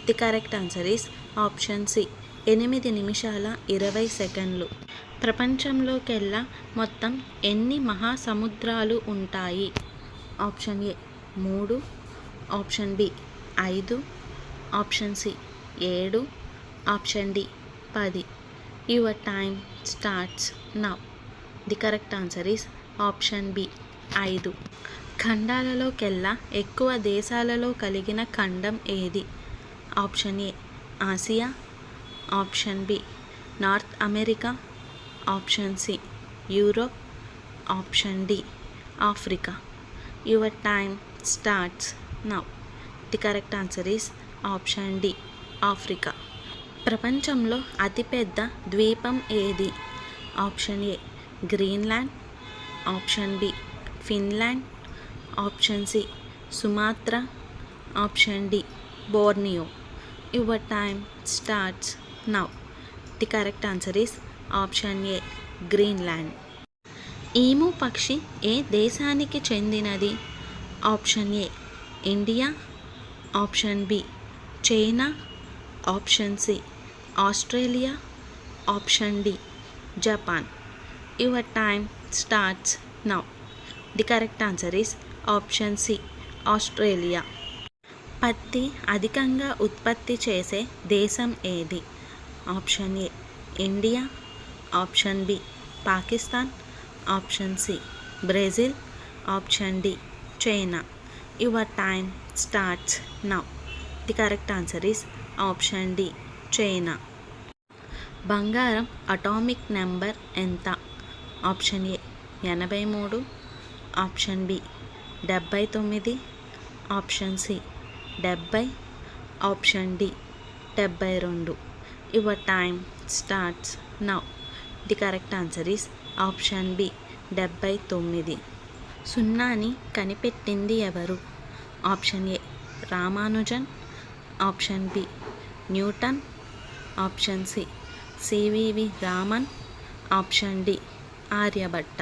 The correct answer is option C 8 నిమిషాల 20 సెకండ్లు. ప్రపంచంలోకెల్లా మొత్తం ఎన్ని మహాసముద్రాలు ఉంటాయి? Option A 3, option B 5, option C 7, option D 10. Your time starts now. The correct answer is option B 5. ఖండాలలోకెల్లా ఎక్కువ దేశాలలో కలిగిన ఖండం ఏది? Option A Asia, option B North America, option C Europe, option D Africa. Your time starts now. The correct answer is option D Africa. ప్రపంచంలో అతిపెద్ద ద్వీపం ఏది? Option A Greenland, option B Finland, option C Sumatra, option D Borneo. Your time starts now. The correct answer is option A Greenland. Emu పక్షి ఏ దేశానికి చెందినది? Option A India, option B China, option C Australia, option D Japan. Your time starts now. The correct answer is option C Australia. పత్తి అధికంగా ఉత్పత్తి చేసే దేశం ఏది? Option A India, option B Pakistan, option C Brazil, option D China. Your time starts now. The correct answer is option D China. బంగారం atomic number ఎంత? Option A 83, option B 79, option C 70, option D 72. Your time starts now. The correct answer is option B 79. సున్నాని కనిపెట్టింది ఎవరు? Option A Ramanujan, option B Newton, option C CVV Raman, option D Aryabhata.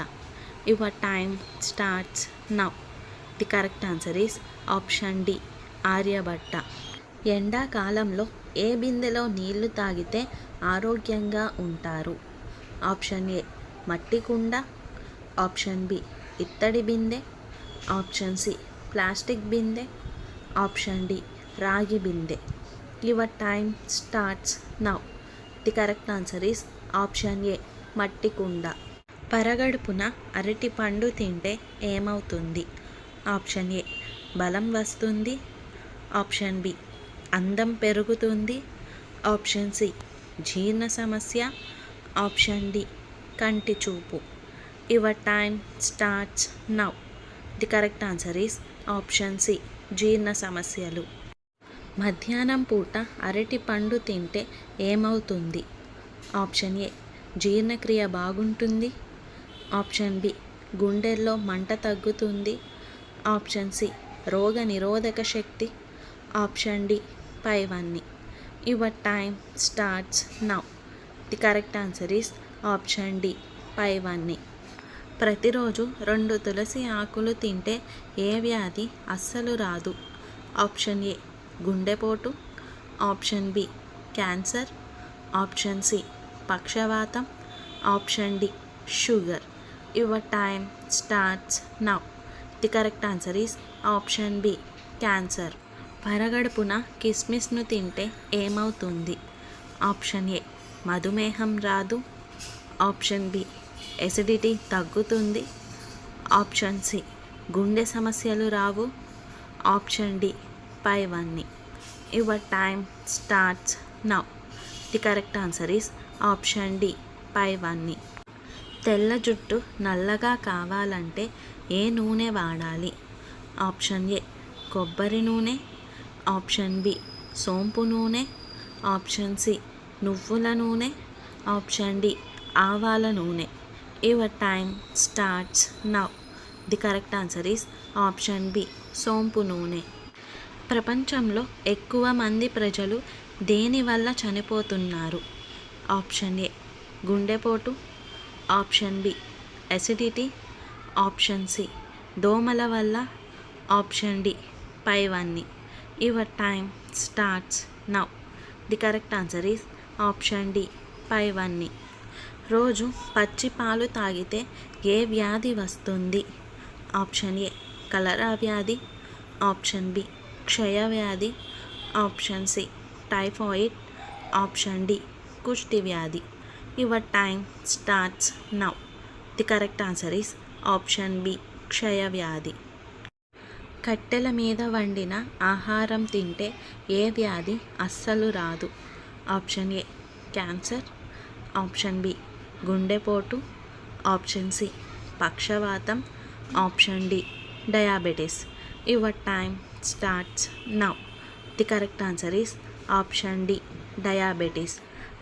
Your time starts now. The correct answer is option D Aryabhata. ఎండాకాలంలో ఏ బిందెలో నీళ్లు తాగితే ఆరోగ్యంగా ఉంటారు? Option A మట్టి కుండ, ఆప్షన్ బి ఇత్తడి బిందె, ఆప్షన్ సి ప్లాస్టిక్ బిందె, ఆప్షన్ డి రాగి బిందె. Your time starts now. The correct answer is option ఏ మట్టి కుండ. పరగడుపున అరటి పండు తింటే ఏమవుతుంది? ఆప్షన్ ఏ బలం వస్తుంది, ఆప్షన్ బి అందం పెరుగుతుంది, ఆప్షన్ సి జీర్ణ సమస్య, ఆప్షన్ డి కంటి చూపు. Your time starts now. The correct answer is option C జీర్ణ సమస్యలు. మధ్యాహ్నం పూట అరటి పండు తింటే ఏమవుతుంది? ఆప్షన్ ఏ జీర్ణక్రియ బాగుంటుంది, ఆప్షన్ బి గుండెల్లో మంట తగ్గుతుంది, ఆప్షన్ సి రోగ నిరోధక శక్తి, ఆప్షన్ డి పైవన్నీ. Your time starts now. The correct answer is option D పైవన్నీ. ప్రతిరోజు 2 తులసి ఆకులు తింటే ఏ వ్యాధి అస్సలు రాదు? ఆప్షన్ ఏ గుండెపోటు, option B cancer, option C పక్షవాతం, option D sugar. Your time starts now. The correct answer is option B cancer. పరగడుపున కిస్మిస్ను తింటే ఏమవుతుంది? ఆప్షన్ ఏ మధుమేహం రాదు, ఆప్షన్ బి ఎసిడిటీ తగ్గుతుంది, ఆప్షన్ సి గుండె సమస్యలు రావు, ఆప్షన్ డి పైవన్నీ. Your time starts now. The correct answer is option D పైవన్నీ. తెల్ల జుట్టు నల్లగా కావాలంటే ఏ నూనె వాడాలి? ఆప్షన్ ఏ కొబ్బరి నూనె, ఆప్షన్ బి సోంపు నూనె, ఆప్షన్ సి నువ్వుల నూనె, ఆప్షన్ డి ఆవాల నూనె. Your time starts now. The correct answer is option B సోంపు నూనె. ప్రపంచంలో ఎక్కువ మంది ప్రజలు దేనివల్ల చనిపోతున్నారు? ఆప్షన్ ఏ గుండెపోటు, option B acidity, option C దోమల వల్ల, ఆప్షన్ డి పైవన్నీ. Your time starts now. The correct answer is option D పైవన్నీ. రోజు పచ్చి పాలు తాగితే ఏ వ్యాధి వస్తుంది? ఆప్షన్ ఏ కలరా వ్యాధి, ఆప్షన్ బి క్షయవ్యాధి, option C typhoid, option D కుష్టి వ్యాధి. Your time starts now. The correct answer is option B క్షయవ్యాధి. కట్టెల మీద వండిన ఆహారం తింటే ఏ వ్యాధి అస్సలు రాదు? Option A cancer, option B గుండెపోటు, ఆప్షన్ సి పక్షవాతం, option D diabetes. Your time starts now. The correct answer is option D diabetes.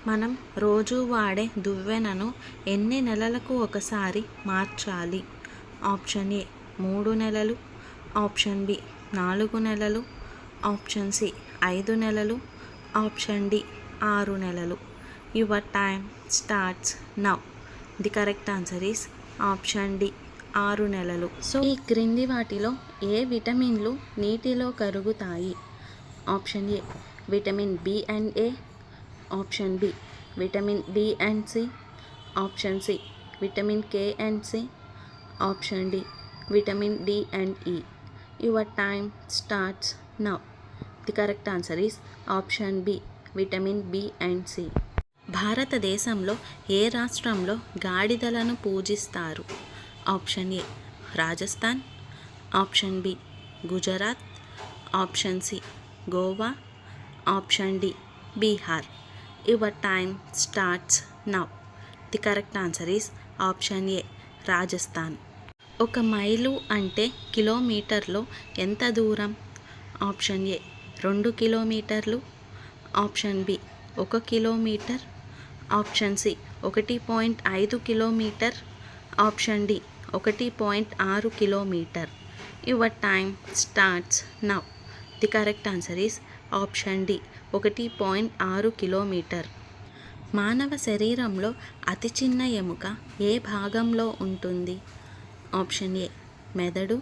మనం రోజు వాడే దువ్వెనను ఎన్ని నెలలకు ఒకసారి మార్చాలి? ఆప్షన్ ఏ 3 నెలలు, ఆప్షన్ బి 4 నెలలు, ఆప్షన్ సి 5 నెలలు, ఆప్షన్ డి 6 నెలలు. Your time starts now. The correct answer is option D 6 నెలలు. సో ఈ క్రింది వాటిలో ఏ విటమిన్లు నీటిలో కరుగుతాయి? Option A vitamin B and A, option B vitamin B and C, option C vitamin K and C, option D vitamin D and E. Your time starts now. The correct answer is option B vitamin B and C. భారతదేశంలో ఏ రాష్ట్రంలో గాడిదలను పూజిస్తారు? Option A Rajasthan, option B Gujarat, option C Goa, option D Bihar. Your time starts now. The correct answer is option A Rajasthan. 1 mile అంటే కిలోమీటర్లో ఎంత దూరం? Option A 2 కిలోమీటర్లు, option B 1 kilometre, option C 1.5 kilometre, option D 1.6 kilometre. Your time starts now. The correct answer is option D 1.6 kilometre. మానవ శరీరంలో అతి చిన్న ఎముక ఏ భాగంలో ఉంటుంది? ఆప్షన్ ఏ మెదడు,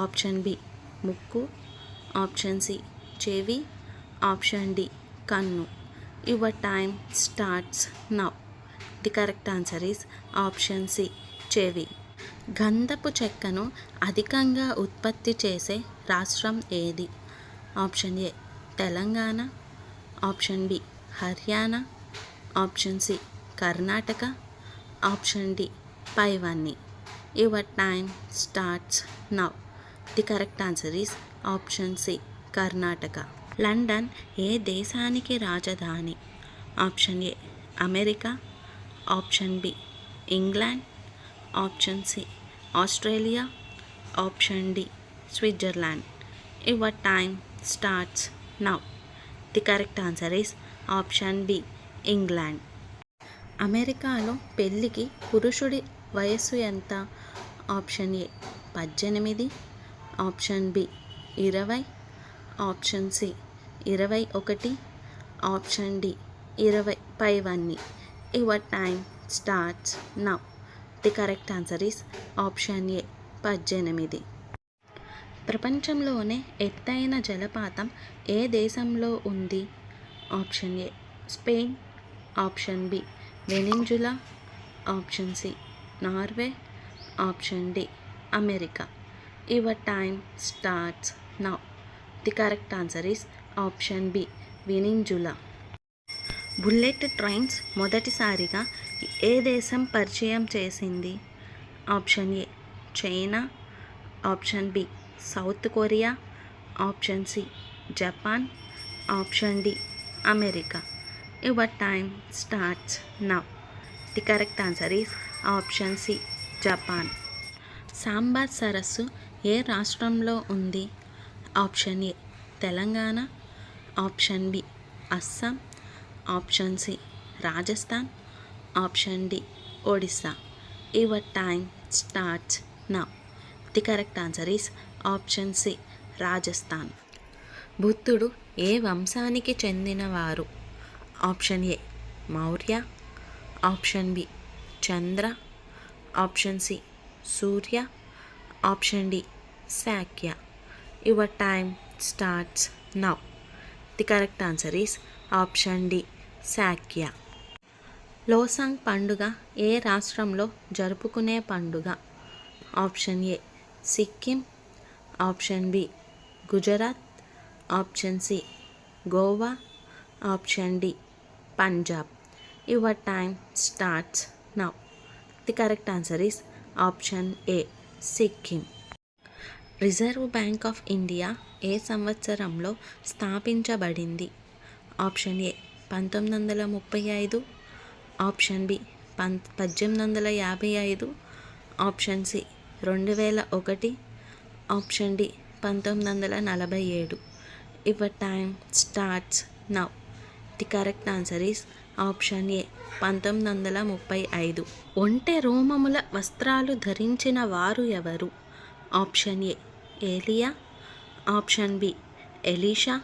ఆప్షన్ బి ముక్కు, ఆప్షన్ సి చెవి, ఆప్షన్ డి కన్ను. Your time starts now. The correct answer is option C చెవి. గంధపు చెక్కను అధికంగా ఉత్పత్తి చేసే రాష్ట్రం ఏది? Option A Telangana, option B Haryana, option C Karnataka, option D పైవన్నీ. Your time starts now. The correct answer is option C Karnataka. London ఏ దేశానికి రాజధాని? Option A America, option B England, option C Australia, option D Switzerland. Your time starts now. The correct answer is option B England. అమెరికాలో పెళ్ళికి పురుషుడి వయస్సు ఎంత? Option A 18, option B 20, option C 21, option D 20 పైవన్నీ. Your time starts now. The correct answer is option A 18. ప్రపంచంలోనే ఎత్తైన జలపాతం ఏ దేశంలో ఉంది? Option A Spain, option B Venezuela, option C Norway, option D America. Your time starts now. The correct answer is option B Venezuela. Bullet trains మొదటిసారిగా ఏ దేశం పరిచయం చేసింది? Option A China, option B South Korea, option C Japan, option D America. Your time starts now. The correct answer is option C Japan. Sambhar సరస్సు ఏ రాష్ట్రంలో ఉంది? Option A Telangana, option B Assam, option C Rajasthan, option D Odisha. Your time starts now. The correct answer is option C Rajasthan. బుద్ధుడు ఏ వంశానికి చెందినవారు? Option A Maurya, option B Chandra, option C Surya, option D Shakya. Your time starts now. The correct answer is option D Shakya. Losoong పండుగ ఏ రాష్ట్రంలో జరుపుకునే పండుగ? Option A Sikkim, option B Gujarat, option C Goa, option D Punjab. Your time starts now. The correct answer is option A Sikkim. Reserve bank of India ఏ సంవత్సరంలో స్థాపించబడింది? Option A 1935, option B 1855, option C 2001, option D 1947. Your time starts now. The correct answer is option A 1935. ఒంటె రోమముల వస్త్రాలు ధరించిన వారు ఎవరు? Option A ఏలియా, option B ఎలీషా,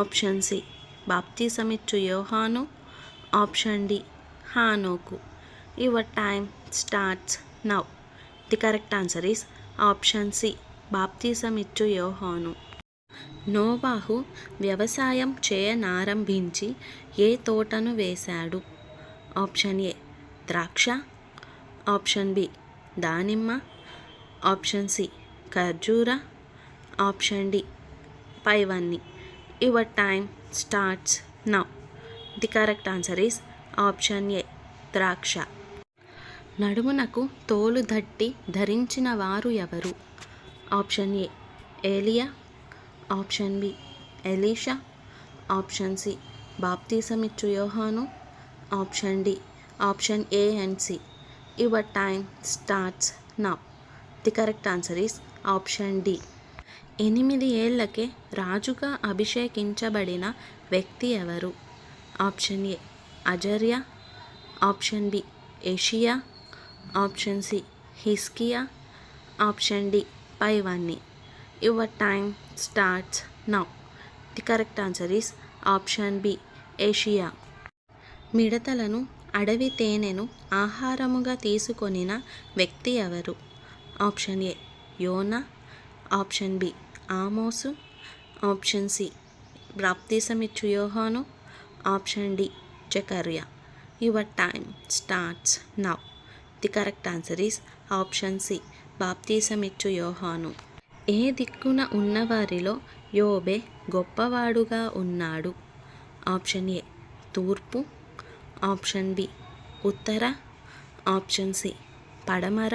ఆప్షన్ సి బాప్తిసమిచ్చు యోహాను, ఆప్షన్ డి హానోకు. Your time starts now. The correct answer is option C బాప్తిసమిచ్చు యోహాను. నోవాహు వ్యవసాయం చేయనారంభించి ఏ తోటను వేశాడు? ఆప్షన్ ఏ ద్రాక్ష, ఆప్షన్ బి దానిమ్మ, ఆప్షన్ సి ఖర్జూర, ఆప్షన్ డి పైవన్నీ. Your time starts now. The correct answer is option ఏ ద్రాక్ష. నడుమునకు తోలు దట్టి ధరించిన వారు ఎవరు? ఆప్షన్ ఏ ఏలియా, ఆప్షన్ బి ఎలీషా, ఆప్షన్ సి బాప్తిసమిచ్చు యోహాను, option D option A and C. Your time starts now. The correct answer is option D. 8 ఏళ్లకే రాజుగా అభిషేకించబడిన వ్యక్తి ఎవరు? ఆప్షన్ ఏ అజర్య, ఆప్షన్ బి ఏషియా, ఆప్షన్ సి హిస్కియా, ఆప్షన్ డి పైవన్నీ. Your time starts now. The correct answer is option B ఏషియా. మిడతలను అడవి తేనెను ఆహారముగా తీసుకొనిన వ్యక్తి ఎవరు? ఆప్షన్ ఏ యోనా, ఆప్షన్ బి ఆమోసు, ఆప్షన్ సి బాప్తిసమిచ్చు యోహాను, ఆప్షన్ డి జకర్యా. Your time starts now. The correct answer is option C బాప్తిసమిచ్చు యోహాను. ఏ దిక్కున ఉన్నవారిలో యోబే గొప్పవాడుగా ఉన్నాడు? ఆప్షన్ ఏ తూర్పు, ఆప్షన్ బి ఉత్తర, ఆప్షన్ సి పడమర,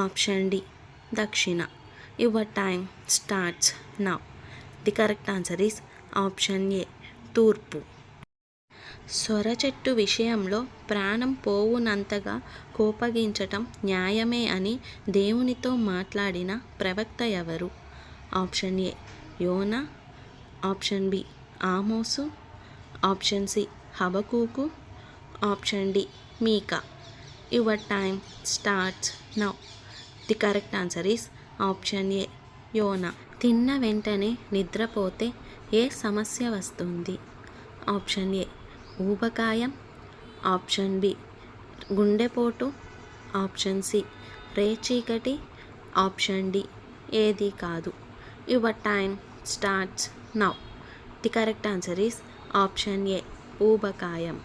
ఆప్షన్ డి దక్షిణ. Your time starts now. The correct answer is option ఏ తూర్పు. సొర చెట్టు విషయంలో ప్రాణం పోవునంతగా కోపగించటం న్యాయమే అని దేవునితో మాట్లాడిన ప్రవక్త ఎవరు? ఆప్షన్ ఏ యోనా, ఆప్షన్ బి ఆమోసు, ఆప్షన్ సి హబకూకు, ఆప్షన్ డి మీకా. Your time starts now. The correct answer is option A యోనా. తిన్న వెంటనే నిద్రపోతే ఏ సమస్య వస్తుంది? ఆప్షన్ ఏ ఊబకాయం, ఆప్షన్ బి గుండెపోటు, ఆప్షన్ సి రేచీకటి, ఆప్షన్ డి ఏది కాదు. Your time starts now. The correct answer is option ఏ ఊబకాయం.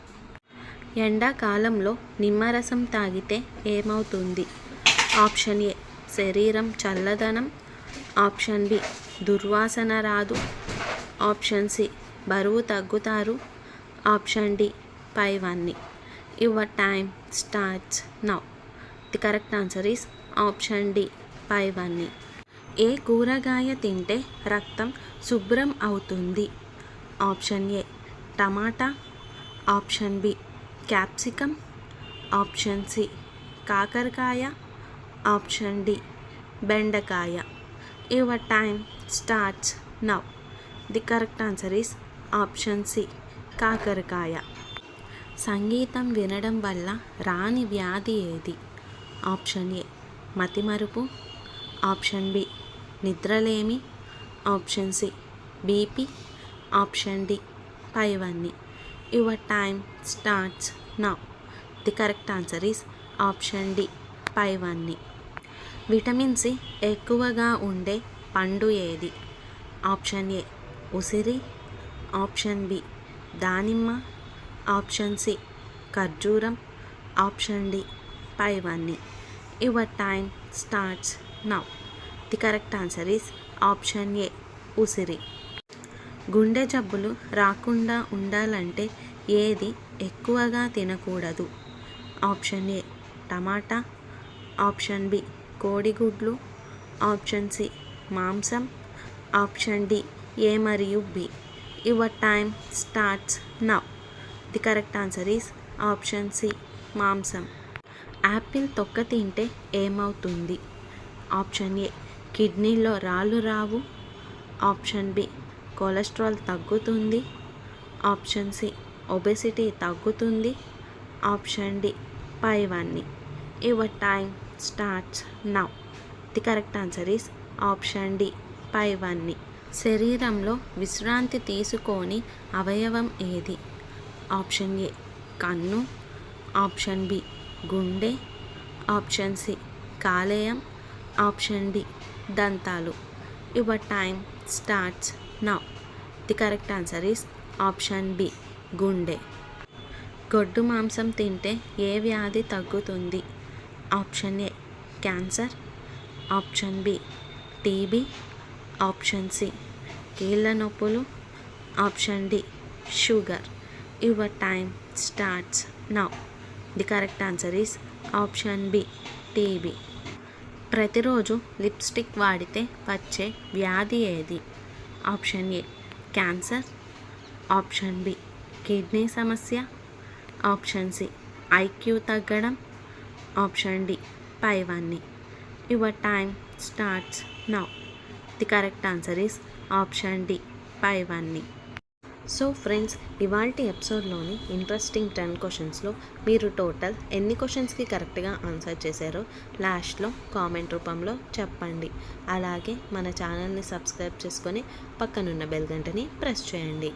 ఎండాకాలంలో నిమ్మరసం తాగితే ఏమవుతుంది? ఆప్షన్ ఏ శరీరం చల్లదనం, ఆప్షన్ బి దుర్వాసన రాదు, ఆప్షన్ సి బరువు తగ్గుతారు, ఆప్షన్ డి పైవన్నీ. Your time starts now. The correct answer is option D పైవన్నీ. ఏ కూరగాయ తింటే రక్తం శుభ్రం అవుతుంది? Option A tomato, option B capsicum, option C కాకరకాయ, ఆప్షన్ డి బెండకాయ. Your time starts now. The correct answer is option C కాకరకాయ. సంగీతం వినడం వల్ల రాని వ్యాధి ఏది? ఆప్షన్ ఏ మతిమరుపు, ఆప్షన్ బి నిద్రలేమి, option C BP, option D పైవన్నీ. Your time starts now. The correct answer is option D పైవన్నీ. విటమిన్ సి ఎక్కువగా ఉండే పండు ఏది? ఆప్షన్ ఏ ఉసిరి, ఆప్షన్ బి దానిమ్మ, ఆప్షన్ సి ఖర్జూరం, ఆప్షన్ డి పైవన్నీ. Your time starts now. The correct answer is option A ఉసిరి. గుండె జబ్బులు రాకుండా ఉండాలంటే ఏది ఎక్కువగా తినకూడదు? Option A tomato, option B కోడిగుడ్లు, ఆప్షన్ సి మాంసం, ఆప్షన్ డి ఏ మరియు B. Your time starts now. The correct answer is option C మాంసం. యాపిల్ తొక్క తింటే ఏమవుతుంది? ఆప్షన్ ఏ కిడ్నీలో రాళ్ళు రావు, ఆప్షన్ బి కొలెస్ట్రాల్ తగ్గుతుంది, ఆప్షన్ సి ఒబెసిటీ తగ్గుతుంది, ఆప్షన్ డి పైవన్నీ. Your time starts now. The correct answer is option D పైవన్నీ. శరీరంలో విశ్రాంతి తీసుకోని అవయవం ఏది? ఆప్షన్ ఏ కన్ను, ఆప్షన్ బి గుండె, ఆప్షన్ సి కాలేయం, ఆప్షన్ డి దంతాలు. Your time starts now. The correct answer is option B గుండె. గొడ్డు మాంసం తింటే ఏ వ్యాధి తగ్గుతుంది? Option A cancer, option B TB, option C కీళ్ళ నొప్పులు, option D sugar. Your time starts now. The correct answer is option B TB. ప్రతిరోజు లిప్స్టిక్ వాడితే వచ్చే వ్యాధి ఏది? Option A cancer, option B kidney సమస్య, ఆప్షన్ సి ఐక్యూ తగ్గడం, option D పైవన్నీ. Your time starts now. The correct answer is option D పైవన్నీ. So friends, ఇవాల్టి ఎపిసోడ్లోని ఇంట్రెస్టింగ్ 10 క్వశ్చన్స్లో మీరు టోటల్ ఎన్ని క్వశ్చన్స్కి కరెక్ట్గా ఆన్సర్ చేశారో లాస్ట్లో కామెంట్ రూపంలో చెప్పండి. అలాగే మన ఛానల్ని సబ్స్క్రైబ్ చేసుకొని పక్కనున్న బెల్ గంటని ప్రెస్ చేయండి.